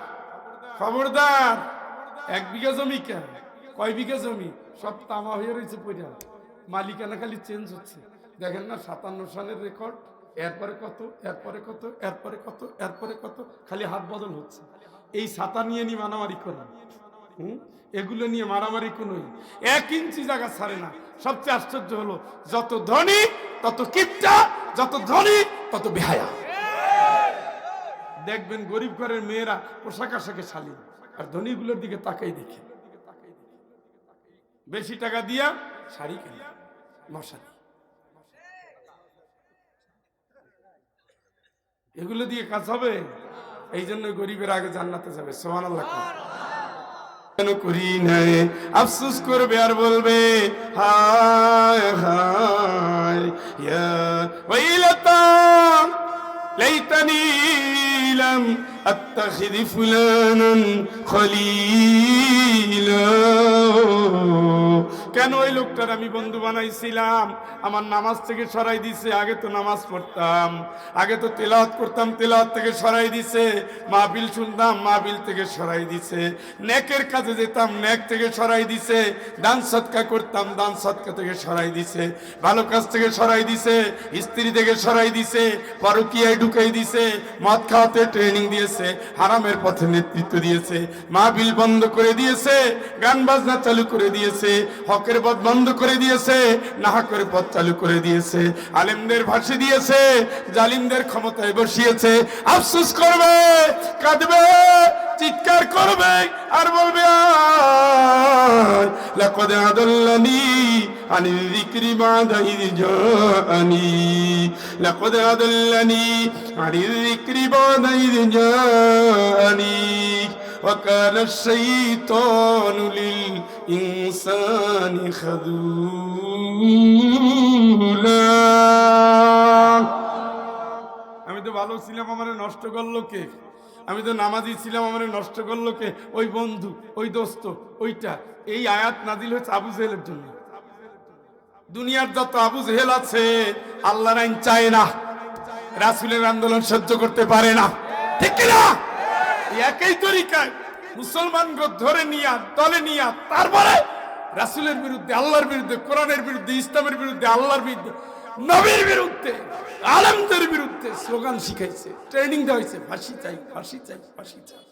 খবরদার। 1 বিঘা জমি কেন, কয় বিঘা জমি সব তামা হয়ে রয়েছে পড়া, মালিকানা খালি চেঞ্জ হচ্ছে। দেখেন না 57 সালের রেকর্ড, এরপরে কত, এরপরে কত, এরপরে কত, এরপরে কত, খালি হাত বদল হচ্ছে। এই ছাতা নিয়ে নি মারামারি করেন, এগুলো নিয়ে মারামারি কোনই 1 ইঞ্চি জায়গা ছাড়ে না। সবচেয়ে আশ্চর্য হলো, যত ধনী তত কিপটা, যত ধনী তত বেহায়া। দেখবেন গরিব ঘরের মেয়েরা পোশাক আশাকে শালীন, আর ধনীগুলোর দিকে তাকাই দেখে বেশি টাকা দিয়া শাড়ি কেনে, মশারি, এগুলো দিয়ে কাজ হবে। এই জন্য গরিবের আগে জান্নাতে যাবে। সুবহানাল্লাহ। কেন করি নাই আফসোস করবে আর বলবে হায় হায় ইয়া ওয়াইলাতা লাইতানি লাম আত্তাখিযু ফুলানান খলীলা। কেন ওই লোকটার আমি বন্ধু বানাইছিলাম? আমার নামাজ থেকে সরাই দিছে। আগে তো নামাজ পড়তাম, আগে তো তেলাওয়াত করতাম, তেলাওয়াত থেকে সরাই দিছে। মাহফিল শুনতাম, মাহফিল থেকে সরাই দিছে। নেকের কাজে যেতাম, নেক থেকে সরাই দিছে। দান সদকা করতাম, দান সদকা থেকে সরাই দিছে। ভালো কাজ থেকে সরাই দিছে, স্ত্রী থেকে সরাই দিছে, পরকীয়ায় ঢুকাই দিছে, মদ খাওয়াতে ট্রেনিং দিয়েছে, হারামের পথে নেতৃত্ব দিয়েছে, মাহফিল বন্ধ করে দিয়েছে, গান বাজনা চালু করে দিয়েছে, হকের পথ বন্ধ করে দিয়েছে, নাহকের পথ চালু করে দিয়েছে, আলেমদের ফাঁসি দিয়েছে, জালিমদের ক্ষমতায় বসিয়েছে। আফসোস করবে, কাঁদবে, চিৎকার করবে আর বলবে লাকাদ আদাল্লানি আনিল যিকরি বা'দা ইয জাআনি, লাকাদ আদাল্লানি আনিল যিকরি বা'দা ইয জাআনি ওয়া কানা আশ-শাইতানু লিল ইনসানি খাযুলা। আমি তো ভালো ছিলাম, আমারে নষ্ট করলো কে? আমি তো নামাজি ছিলাম, আমারে নষ্ট করলো কে? ওই বন্ধু, ওই দোস্ত, ওইটা। এই আয়াত নাজিল হয়েছে আবু জেহেলের জন্য। দুনিয়ার যত আবু জেহেল আছে আল্লাহর আইন চায় না, রাসূলের আন্দোলন সহ্য করতে পারে না, ঠিক না? একই তরিকায় মুসলমানকে ধরে নিয়া, দলে নিয়া, তারপরে রাসূলের বিরুদ্ধে, আল্লাহর বিরুদ্ধে, কোরআনের বিরুদ্ধে, ইসলামের বিরুদ্ধে, আল্লাহর বিরুদ্ধে, নবীর বিরুদ্ধে, আলেমদের বিরুদ্ধে স্লোগান শিখাইছে, ট্রেনিং দেওয়া হয়েছে। ফাঁসি চাই, ফাঁসি চাই, ফাঁসি চাই।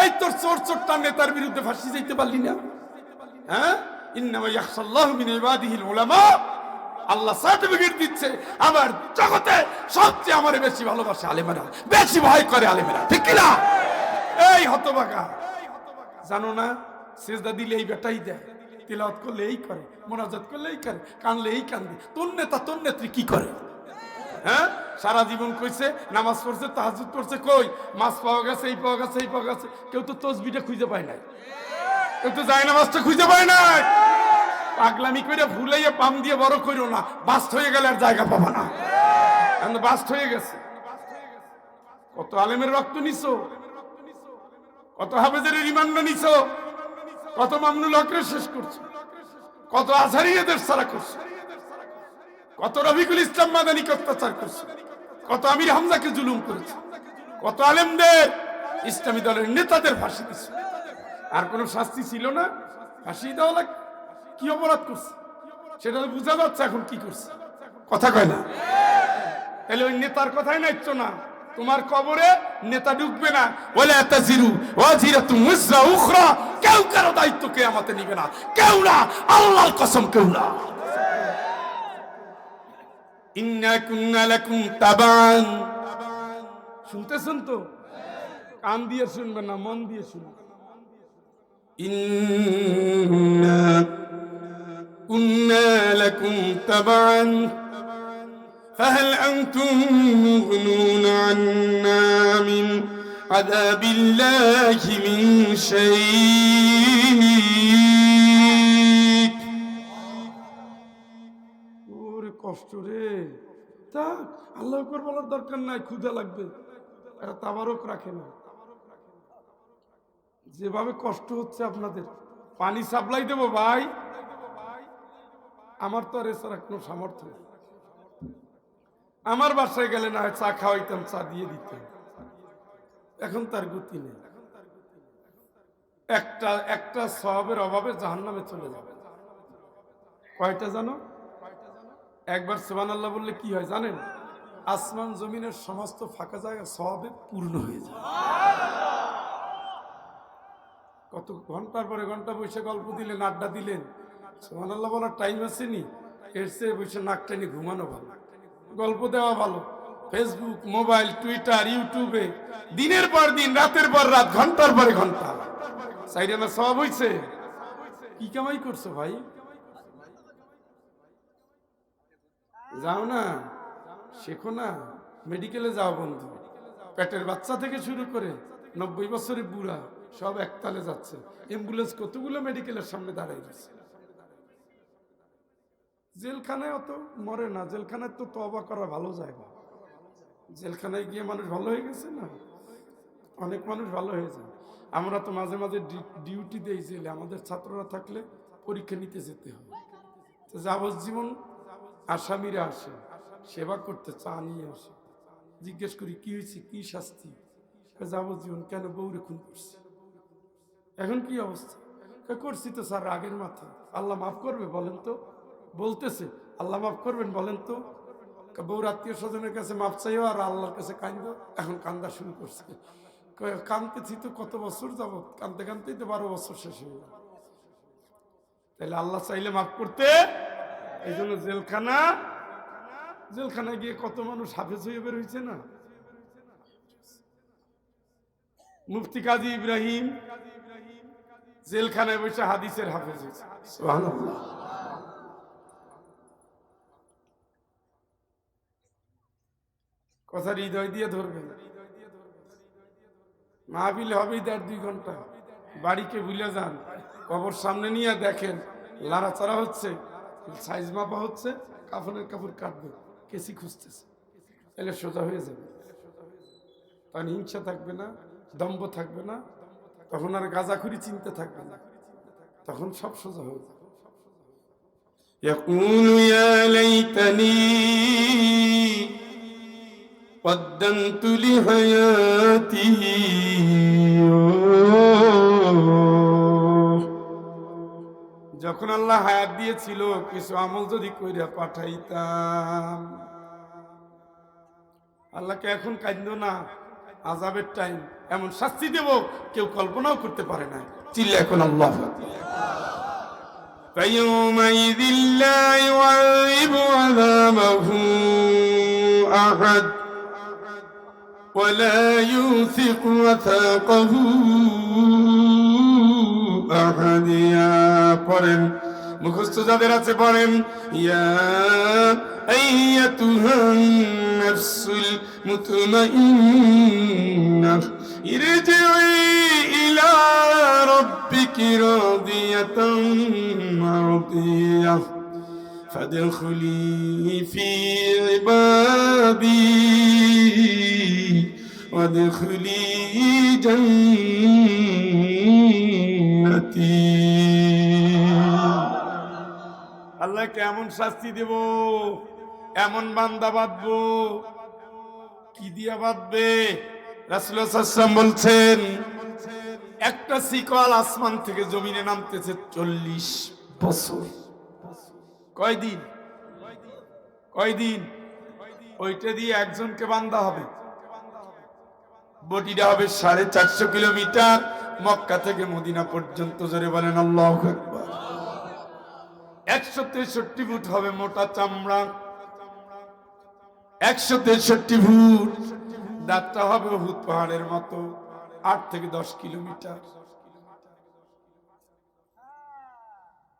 এই তোর চোর চোরটা নেতার বিরুদ্ধে ফাঁসি চাইতে পারলি না? হ্যাঁ, ইন্নামা ইয়াখশাল্লাহু মিন ইবাদিহিল উলামা। আল্লাহ সার্টিফিকেট দিচ্ছে, আমার জগতে সবচেয়ে আমার বেশি ভালোবাসে আলেমেরা, বেশি ভয় করে আলেমেরা, ঠিক কি না? এই হতভাগা, জানো না সিজদা দিলে এই বেটাই দেয়, তিলাওয়াত করলে এই করে, মোনাজাত করলে এই করে, কানলে এই কান্দে। তোর নেতা, তোর নেত্রী কি করে? হ্যাঁ, সারা জীবন কইছে, নামাজ পড়ছে, তাহাজ্জুদ পড়ছে, কই মাছ পাওয়া গেছে, এই পাওয়া গেছে, এই পাওয়া গেছে। কেউ তো তসবিহটা খুঁজে পায় নাই, কেউ তো যায় নামাজটা খুঁজে পায় নাই। পাগলামি করে ভুলাইয়া পাম দিয়ে বড় কইরো না, বাস্ট হয়ে গেলে আর জায়গা পাবা না। বাস্ট হয়ে গেছে। কত আলেমের রক্ত নিছো, কত হাফেজের রিমান্ড নিছো, কত মামনুল হকরে শেষ করছো, কত আজহারিয়াদের সারা করছো, কত রফিকুল ইসলাম মাদানীকে অত্যাচার করছো, কত আমির হামজাকে জুলুম করেছো, কত আলেমদের, ইসলামী দলের নেতাদের ফাঁসি দিছো। আর কোন শাস্তি ছিল না? ফাঁসি দেওয়া লাগে। কি অপরাধ করছে সেটা তো বোঝা যাচ্ছে এখন কি করছে, কথা কয় না? তাহলে ওই নেতার কথাই নাইছ না, তোমার কবরে নেতা ঢুকবে না। ওয়ালা তাজিরু ওয়াজিরাতুন উযরা উখরা, কেউ কারো দায়িত্ব কিয়ামতে নিবে না, কেউ না, আল্লাহর কসম, কেউ না। ইন্না কুন্না লাকুম তাবান, শুনতেছেন তো? কান দিয়ে শুনবেন না, মন দিয়ে শুনুন। ইন্না কুন্না লাকুম তাবান ফাহাল আনতুম মুগনুনা আন্না মিন আযাবিল্লাহি মিন শাই। ওরে কষ্ট রে, তা আল্লাহ আকবার বলার দরকার নাই, ক্ষুধা লাগবে, এটা তাবারক রাখে না। যেভাবে কষ্ট হচ্ছে আপনাদের, পানি সাপ্লাই দেবো ভাই, আমার তো আর এছাড়া কোনো সামর্থ্য নেই। আমার বাসায় গেলে না হয় চা খাওয়াইতাম, চা দিয়ে দিতাম, এখন তার গতি নেই। একটা সওয়াবের অভাবে জাহান্নামে চলে যাবে। কয়টা জানো? একবার সুবহানাল্লাহ বললে কি হয় জানেন? আসমান জমিনের সমস্ত ফাঁকা জায়গা সওয়াবে পূর্ণ হয়ে যায়। কত ঘন্টার পরে ঘন্টা বসে গল্প দিলেন, আড্ডা দিলেন, সুবহানাল্লাহ বলার টাইম আসেনি? এর চেয়ে বসে নাক টেনে ঘুমানো ভালো, গল্প দেওয়া ভালো। ফেসবুক, মোবাইল, টুইটার, ইউটিউবে দিনের পর দিন, রাতের পর রাত, ঘন্টার পরে ঘন্টা, সাইডানা সওয়াব হইছে। কি কামাই করছো ভাই? যাও না, শেখো না, মেডিকেলে যাও বন্ধু। পেটের বাচ্চা থেকে শুরু করে 90 বছরের বুড়া সব একতালে যাচ্ছে। অ্যাম্বুলেন্স কতগুলো মেডিকেলের সামনে দাঁড়াই গেছে। জেলখানায় অত মরে না, জেলখানায় তো তওবা করা ভালো জায়গা। জেলখানায় গিয়ে মানুষ ভালো হয়ে গেছে না, অনেক মানুষ ভালো হয়ে যায়। আমরা তো মাঝে মাঝে ডিউটি দেই জেলে, আমাদের ছাত্ররা থাকলে পরীক্ষা নিতে যেতে হয়। তো যাবজ্জীবন আসামিরা আসে, সেবা করতে চা নিয়ে আসে, জিজ্ঞেস করি কি হয়েছে, কি শাস্তি? যাবজ্জীবন। কেন? বউরে খুন করছি। এখন কি অবস্থা? করছি তো স্যার রাগের মাথা। আল্লাহ মাফ করবে বলেন তো? বলতেছে আল্লাহ মাফ করবেন বলেন তো? বউর আত্মীয় স্বজনের কাছে মাপ চাইও আর আল্লাহর কাছে কান্দো। এখন কান্দা শুরু করছে। কান্দতেছি তো কত বছর যাবত, কান্দতে কান্দতেই তো 12 বছর শেষ হয়ে গেল। তাহলে আল্লাহ চাইলে মাফ করতে। এই জন্য জেলখানায় গিয়ে কত মানুষ হাফেজ হয়ে বের হয়েছে না। মুফতি কাজী ইব্রাহিম জেলখানায় বসে হাদিসের হাফেজ হয়েছে। সুবহানাল্লাহ। কথা হৃদয় দিয়ে ধরবেন। মাহফিল হবেই 1.5-2 ঘন্টা, বাড়িকে ভুলে যান। কবর সামনে নিয়ে দেখেন লাড়াচাড়া হচ্ছে, সাইজ মাপা হচ্ছে, কাফনের কাপড় কাটবে, কেসি খুঁজতেছে, তাহলে সোজা হয়ে যাবে। তখন হিংসা থাকবে না, দম্ভ থাকবে না, তখন আর গাঁজাখুরি চিনতে থাকবে না, তখন সব সোজা হয়ে যাবে। ইয়াকুলু ইয়া লাইতানি কদ্দামতু লিহায়াতি। যখন আল্লাহ হায়াত দিয়েছিল কিছু আমল যদি কইরা পাঠাইতাম। আল্লাহকে এখন কাঁদো না, আযাবের টাইম, এমন শাস্তি দেব কেউ কল্পনাও করতে পারে না। চিল্লা এখন আল্লাহু আকবার। فَيَوْمَئِذٍ لَّا يُعَذِّبُ عَذَابَهُ أَحَدٌ وَلَا يُوثِقُ وَثَاقَهُ أَحَدٌ। পড়েন, মুখস্থ যাদের আছে পড়েন। ইয়া আইয়াতুহান নাফসুল মুতমাইন্নাহ ইরজিই ইলা রাব্বিকি রাদিয়াতাম মারদিয়াহ ফাদখুলি ফি ইবাদি ওয়াদখুলি জান্নাতি। আল্লাহ কেমন শাস্তি দেব, এমন বান্দা বাঁধবো। কি দিয়া বাঁধবে? রাসূলুল্লাহ সাল্লাল্লাহু আলাইহি ওয়াসাল্লাম বলছেন একটা শিকল আসমান থেকে জমিনে নামতেছে 40 বছর। কয়দিন? ওইটা দিয়ে একজনকে বান্ধা হবে। বডিটা হবে 450 কিলোমিটার, মক্কা থেকে মদিনা পর্যন্ত। জোরে বলেন আল্লাহু আকবার। 163 ফুট হবে মোটা চামড়া, 163 ফুট। দাঁতটা হবে উহুদ পাহাড়ের মতো, 8 থেকে 10 কিলোমিটার।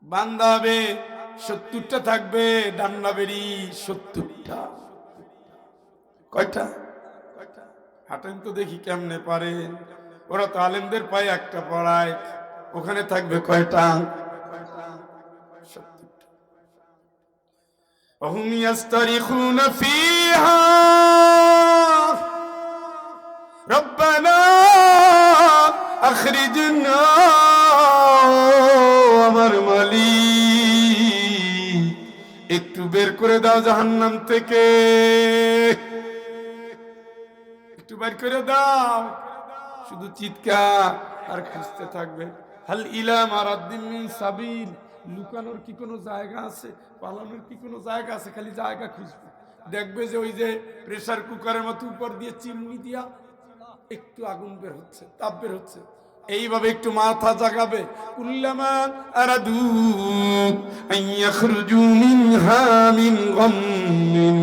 বান্দা হবে 70টা, থাকবে ডান্না বেরি 70টা। কয়টা? হাঁটেন তো দেখি কেমনে পারেন। ওরা তো আলেমদের পায়ে একটা পড়ায়, ওখানে থাকবে কয়টা? 70টা। وهم يسترخون فيها ربنا أخرجنا আমার মালিক একটু বের করে দাও জাহান্নাম থেকে, একটু বের করে দাও। শুধু চিৎকার আর খুঁজতে থাকবে। হাল ইলা মারাদ্দিন মিন সাবিল। লুকানোর কি কোনো জায়গা আছে? পালানোর কি কোনো জায়গা আছে? খালি জায়গা খুঁজবে, দেখবে যে ওই যে প্রেসার কুকারের মতো উপর দিয়ে চিমনি দিয়া একটু আগুন বের হচ্ছে, তাপ বের হচ্ছে, এইভাবে একটু মাথা জাগাবে। কুল্লামা আরাদু আন ইয়াখরুজু মিনহা মিন গাম্মিন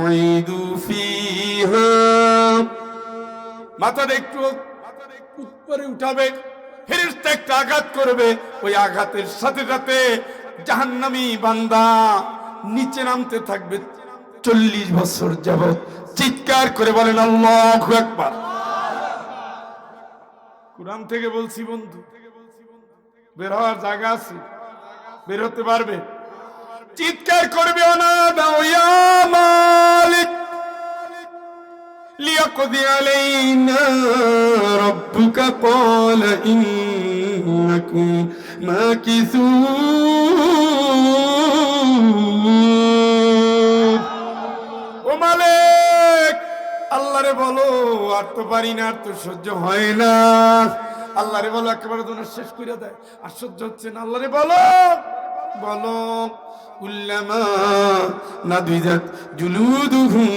উইদু ফিহা। মাথাটা একটু উপরে উঠাবে, ফেরেশতা একটা আঘাত করবে, ওই আঘাতের সাথে সাথে জাহান্নামী বান্দা নিচে নামতে থাকবে 40 বছর যাবত। চিৎকার করে বলেন আল্লাহু আকবার। কুরআন থেকে বলছি বন্ধু, বের হওয়ার জায়গা আছে, বের হতে পারবে। চিৎকার করবে অনাদা ইয়া মালিক يقضي علينا ربك قال إنكم ماكثون ও মালিক আল্লাহরে বলো আর তো পারি না আর তো সহ্য হয় না আল্লাহরে বলো একেবারে দোনো শেষ করে দেয় আর সহ্য হচ্ছে না আল্লাহরে বলো বলো কুল্লামা নাদিজাত জুলুদুহুম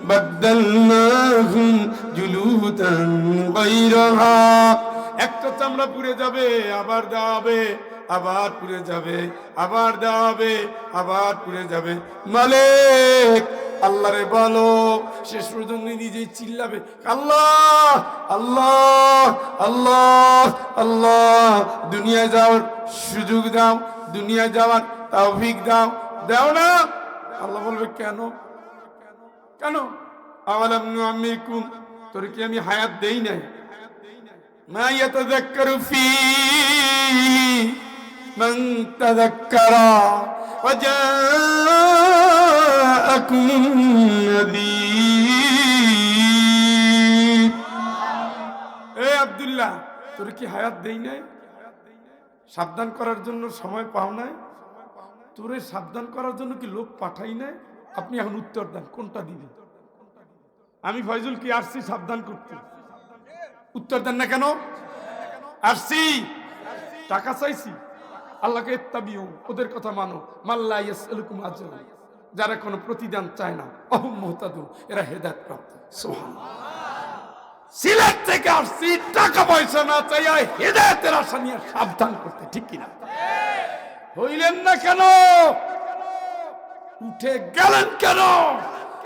বাদদালনাহুম জুলুদান গায়রাহা একটা চামড়া পুড়ে যাবে আবার দাবে আবার পুড়ে যাবে আবার দাবে আবার পুড়ে যাবে মালিক আল্লাহরে বলো শেষ পর্যন্ত নিজেই চিল্লাবে আল্লাহ আল্লাহ আল্লাহ আল্লাহ দুনিয়া যাওয়ার সুযোগ দাও দুনিয়া যাওয়ার তৌফিক দাও দাও না আল্লাহ বলবে কেন কেন আওয়ালাম নুআম্মিরকুম তোর কি আমি হায়াত দেই নাই মা ইয়াতাযাক্কারু ফি মান তাযাক্কারা ওয়া জাআকুম নাযীর এ আব্দুল্লাহ তোর কি হায়াত দেই নাই সাবধান করার জন্য সময় পাও নাই তোরে সাবধান করার জন্য কি লোক পাঠাই নাই আপনি এখন উত্তর দেন কোনটা দিবেন আমি ফয়জুল কি আসছি সাবধান করতে উত্তর দেন না কেন আসছি টাকা চাইছি আল্লাহকে ইত্তাবিউ ওদের কথা মানো মাল্লা ইয়াসআলুকুম আজরা যারা কোনো প্রতিদান চায় না অহুম মুহতাদুন এরা হেদায়েত প্রাপ্ত সুবহানাল্লাহ সিলেট থেকে আসছি টাকা পয়সা না চাইয়া হেদায়েতের আশা নিয়ে সাবধান করতে ঠিক কিনা হইলেন না কেন উঠে গেলেন কেন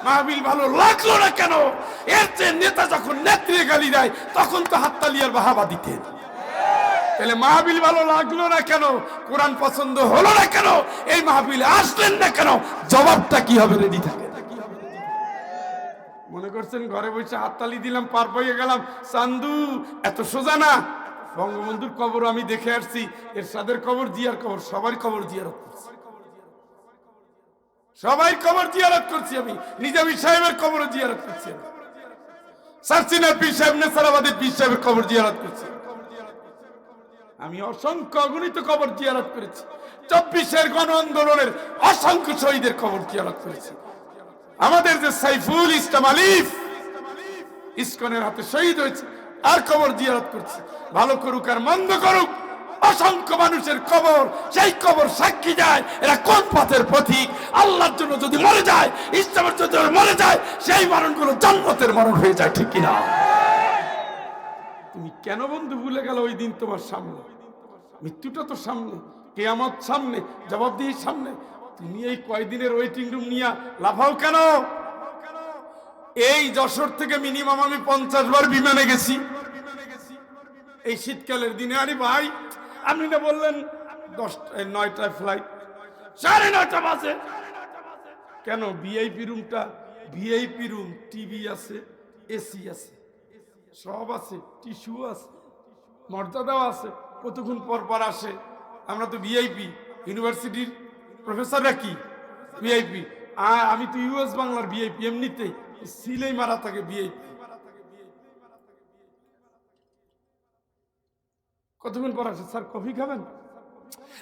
মাহফিল ভালো লাগলো না কেন এর চেয়ে নেতা যখন নেত্রী গালি দেয় তখন তো হাততালি আর বাহাবা দিতেন তাহলে মাহফিল ভালো লাগলো না কেন কোরআন পছন্দ হলো না কেন এই মাহফিলে আসলেন না কেন জবাবটা কি হবে রেডি থাকে মনে করছেন ঘরে বসে হাততালি দিলাম পার পেয়ে গেলাম চান্দু এত সোজা না বঙ্গবন্ধুর কবর আমি দেখে আসছি এরশাদের কবর জিয়ার কবর সবার কবর জিয়ারত করছি সবাই কবর জিয়ারত করছি আমি নিজামী সাহেবের কবর জিয়ারত করছি সারসিনা পীর সাহেব নেসারাবাদের পীর সাহেবের কবর জিয়ারত করছি আমি অসংখ্য অগণিত কবর জিয়ারত করেছি 24-এর গণ আন্দোলনের অসংখ্য শহীদের কবর জিয়ারত করেছি আমাদের যে সাইফুল ইসলাম আলিফ ইসকনের হাতে শহীদ হয়েছে আর কবর জিয়ারত করছি ভালো করুক আর মন্দ করুক অসংখ্য মানুষের কবর সেই কবর সাক্ষী যায় এরা কোন পথের পথিক আল্লাহর জন্য যদি মরে যায় ইসলামের জন্য মরে যায় সেই মরণগুলো জান্নাতের মরণ হয়ে যায় ঠিক কিনা তুমি কেন বন্ধু ভুলে গেল ওই দিন তোমার সামনে মৃত্যুটা তো সামনে কিয়ামত সামনে জবাবদিহির সামনে তুমি এই কয়দিনের ওয়েটিং রুম নিয়ে লাফাও কেন এই যশোর থেকে মিনিমাম আমি 50 বার বিমানে গেছি এই শীতকালের দিনে আরে ভাই আপনি না বললেন 9টায় ফ্লাইট 9:30 বাজে কেন ভিআইপি রুম টিভি আছে এসি আছে সব আছে টিস্যু আছে মর্যাদাও আছে কতক্ষণ পর পর আসে আমরা তো ভিআইপি ইউনিভার্সিটির প্রফেসররা কি ভিআইপি আর আমি তো ইউএস বাংলার ভিআইপি এমনিতেই সিলেই মারা থাকে ভিআইপি কতক্ষণ পর আসে স্যার কফি খাবেন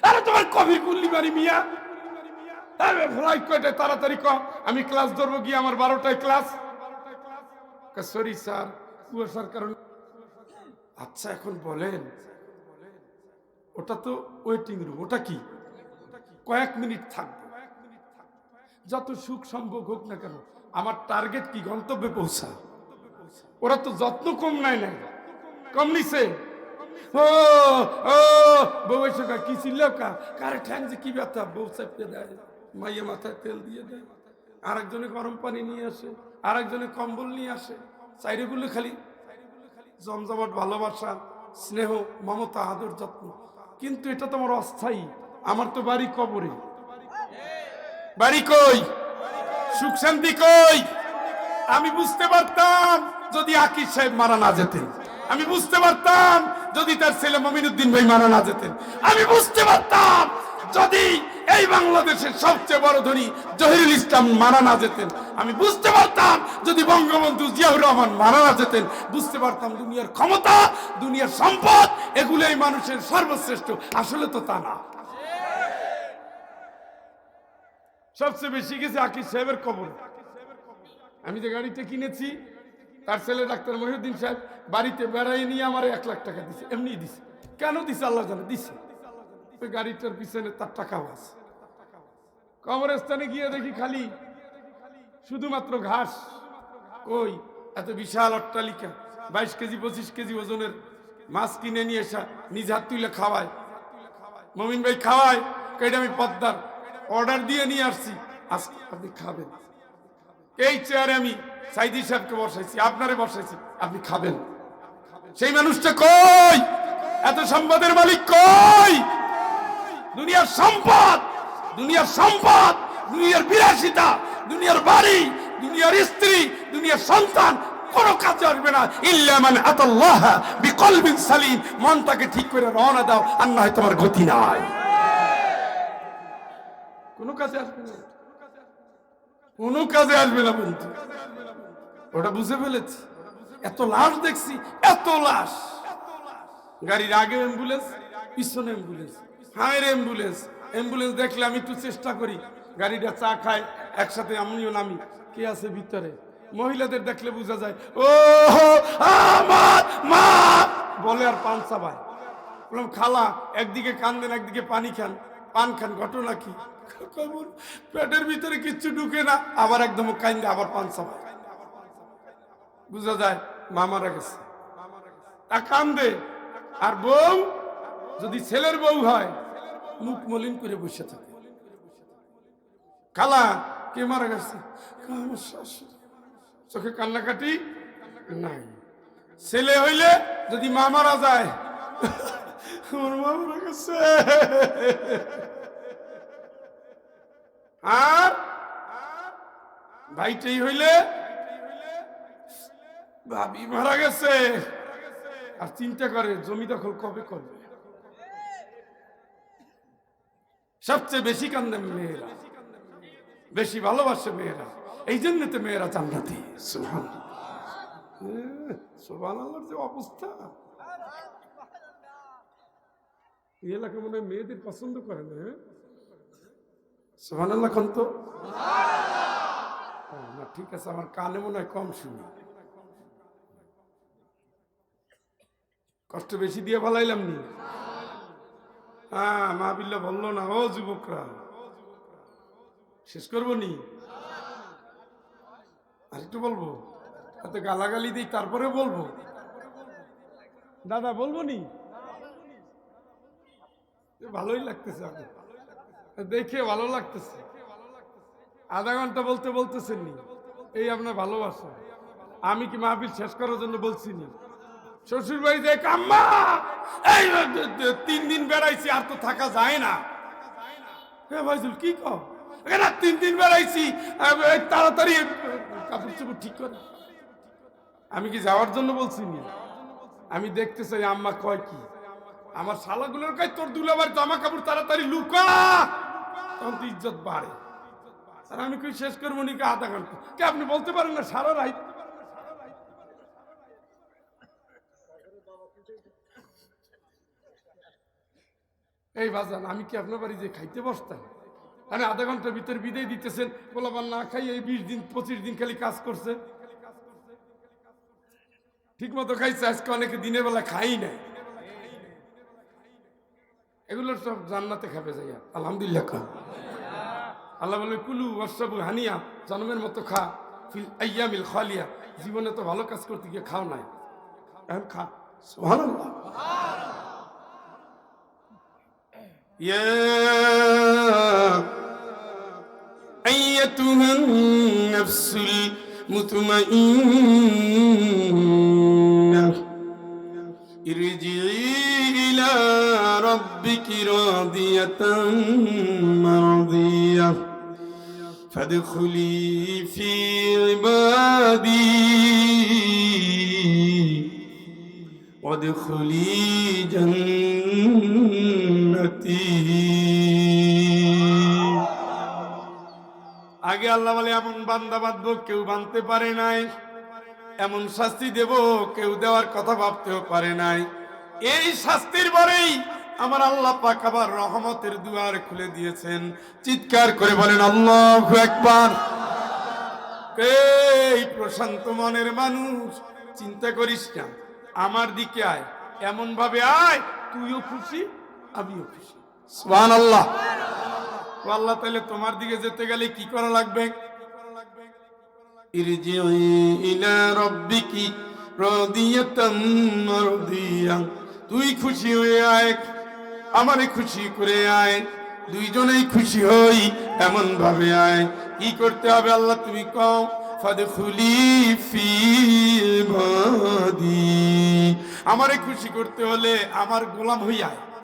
আরে তোমার কফির কুল্লি মারি মিয়া ফ্লাইট কয়টায় তাড়াতাড়ি কম আমি ক্লাস ধরবো গিয়ে আমার 12টায় ক্লাস সরি স্যার কুয়াশার কারণে আচ্ছা এখন বলেন ওটা তো ওয়েটিং রুম ওটা কি কয়েক মিনিট থাকবে যত সুখ সম্ভব হোক না কেন আমার টার্গেট কি গন্তব্যে পৌঁছা ওরা তো যত্ন কম নাই কম নিছে ও ও বউ এসে কি ছিল কারে ঠ্যাং যে কি ব্যথা বউ চাপিয়ে দেয় মাইয়ে মাথায় তেল দিয়ে দেয় আরেকজনে গরম পানি নিয়ে আসে আরেকজনে কম্বল নিয়ে আসে চাইরেগুলো খালি জমজমাট ভালোবাসা স্নেহ মমতা আদর যত্ন কিন্তু এটা তোমার অস্থায়ী আমার তো বাড়ি কবরে বাড়ি কই সুখ শান্তি কই আমি বুঝতে পারতাম যদি আকিব সাহেব মারা না যেতেন আমি বুঝতে পারতাম যদি তার ছেলে মমিনুদ্দিন ভাই মারা না যেতেন আমি বুঝতে পারতাম যদি এই বাংলাদেশের সবচেয়ে বড় ধনী জহিরুল ইসলাম মারা না যেতেন, আমি বুঝতে পারতাম। যদি বঙ্গবন্ধু জিয়াউর রহমান মারা না যেতেন, বুঝতে পারতাম দুনিয়ার ক্ষমতা, দুনিয়ার সম্পদ এগুলোই মানুষের সর্বশ্রেষ্ঠ। আসলে তো তা না। সবচেয়ে বেশি গেছে আকিব সাহেবের কবর। আমি যে গাড়িটা কিনেছি, তার ছেলে ডাক্তার মহিউদ্দিন সাহেব বাড়িতে বেড়াই নিয়ে আমার 1 লাখ টাকা দিছে। এমনি দিছে, কেন দিছে আল্লাহ জানে, দিছে। ওই গাড়িটার পিছনে তার টাকাও আছে। কবরস্থানে গিয়ে দেখি খালি শুধুমাত্র ঘাস। কই এত বিশাল অট্টালিকা, 22 কেজি 25 কেজি ওজনের মাছ কিনে নিয়ে এসা নিজ হাত তুলে খাওয়ায়। মমিন ভাই খাওয়ায়, এটা আমি পদ্মার অর্ডার দিয়ে নিয়ে আসছি, আজকে আপনি খাবেন। এই চেয়ারে আমি সাইদি সাহেবকে বসাইছি, আপনারে বসাইছি, আপনি খাবেন। সেই মানুষটা কই? এত সম্পদের মালিক কই? দুনিয়ার সম্পদ, দুনিয়ার সম্পদ, দুনিয়ার বিলাসিতা, দুনিয়ার বাড়ি, দুনিয়ার স্ত্রী, দুনিয়ার সন্তান কোনো কাজে আসবে না। ইল্লা মান আতাল্লাহ বিকলবিন সালিম। মনটাকে ঠিক করে রওনা দাও, আর না হয় তোমার গতি নাই, কোনো কাজে আসবে না, কোনো কাজে আসবে না বন্ধু। ওটা বুঝে ফেলেছি। এত লাশ দেখছি, এত লাশ। গাড়ির আগে অ্যাম্বুলেন্স, পিছনে অ্যাম্বুলেন্স, হায়ের অ্যাম্বুলেন্স। অ্যাম্বুলেন্স দেখলে আমি একটু চেষ্টা করি, গাড়িটা চা খায় একসাথে, আমিও নামি। কে আছে ভিতরে? মহিলাদের দেখলে বোঝা যায়, ও আমার মা বলে আর পান চাবায়। বললাম খালা, একদিকে কান্দেন একদিকে পানি খান, পান খান, ঘটনা কি? পেটের ভিতরে কিচ্ছু ঢুকে না, আবার একদম কান্দে, আবার পান চাবায়। বুঝা যায় মা মারা গেছে, তা কান্দে। আর বউ যদি ছেলের বউ হয়, মুখ মলিন করে বসে থাকে। খালা, কে মারা গেছে? আমার শাশুড়ি। চোখে কান্নাকাটি নাই। ছেলে হইলে যদি মা মারা যায়, আমার মা মারা গেছে। আর ভাইটাই হইলে ভাবি মারা গেছে, আর চিন্তা করে জমি দখল কবে করবে। সবচেয়ে বেশি কান্দে মেয়েরা, বেশি ভালোবাসে মেয়েরা। এই জন্য তো মেয়েরা জান্নাতি। সুবহানাল্লাহর যে অবস্থা, এই এলাকা মনে হয় মেয়েদের পছন্দ করে না। সুবহানাল্লাহ কোন তো না, ঠিক আছে, আমার কানে মনে হয় কম শুনি। কষ্ট বেশি দিয়ে ভালাইলাম নি। হ্যাঁ, মাহবিল্লাহ বললো না, ও যুবকরা শেষ করবো নি, আর একটু বলবো, এত গালাগালি দিই তারপরে বলবো। দাদা বলবো নি, ভালোই লাগতেছে, দেখে ভালো লাগতেছে। আধা ঘন্টা বলতে বলতেছেন নি, এই আপনার ভালোবাসা। আমি কি মাহফিল শেষ করার জন্য বলছি নি? শ্বশুর বাড়ি যে কাম্মা, এই 3 দিন বেড়াইছি, আর তো থাকা যায় না। ভাইজুল কি কও? 3 দিন বেড়াইছি, তাড়াতাড়ি কাপড় চোপড় ঠিক করে। আমি কি যাওয়ার জন্য বলছি নি? আমি দেখতে চাই আম্মা কয় কি। আমার শালাগুলোর কাছে তোর দুলাবার জামা কাপড় তাড়াতাড়ি লুকা, তখন তো ইজ্জত বাড়ে। আর আমি কি শেষ করবো নি আধা ঘন্টা? কে আপনি বলতে পারেন না সারা রাত? এই বাজান, আমি কি আপনার বাড়ি যে খাইতে বসতাম? মানে আধা ঘন্টার ভিতরে বিদায় দিতেছেন, বলাবার না খাই এই 20 দিন 25 দিন খালি কাজ করছে, ঠিক মতো খাইছে। আজকে অনেকে দিনের বেলা খাই নাই। এগুলোর সব জান্নাতে খাবে যাইয়া, আলহামদুলিল্লাহ খা। আল্লাহ বলে কুলু ওয়াশরাবু হানিয়া, জন্মের মতো খা, ফিল আইয়ামিল খালিয়া। জীবনে তো ভালো কাজ করতে গিয়ে খাও নাই, এখন খা। সুবহানাল্লাহ। ইয়া আইয়াতুহান নাফসুল মুতমাইন্নাহ ইরজিই ইলা রাব্বিকি রাদিয়াতান মারদিয়াহ ফাদখুলি ফি ইবাদি ওয়াদখুলি জান্নাতি। আল্লাহ বলে এমন বান্দা বাঁধবো কেউ বাঁধতে পারে নাই, এমন শাস্তি দেব কেউ দেওয়ার কথা ভাবতেও পারে নাই। এই শাস্তির পরেই আমার আল্লাহ পাক আবার রহমতের দুয়ার খুলে দিয়েছেন। চিৎকার করে বলেন আল্লাহু আকবার। এই প্রশান্ত মনের মানুষ, চিন্তা করিস না, আমার দিকে আয়, এমন ভাবে আয় তুইও খুশি আমিও খুশি। সুবহানাল্লাহ। ও আল্লাহ, তাহলে তোমার দিকে যেতে গেলে কি করা লাগবে? ইরজিই ইলা রাব্বিকি রাদিয়াতাম মারদিয়া। তুই খুশি হয়ে আয়, আমারে খুশি করে আয়, দুইজনেই খুশি হই এমন ভাবে আয়। কি করতে হবে আল্লাহ তুমি কও? ফাদখুলি ফি ইবাদি। আমারে খুশি করতে হলে আমার গোলাম হই আয়।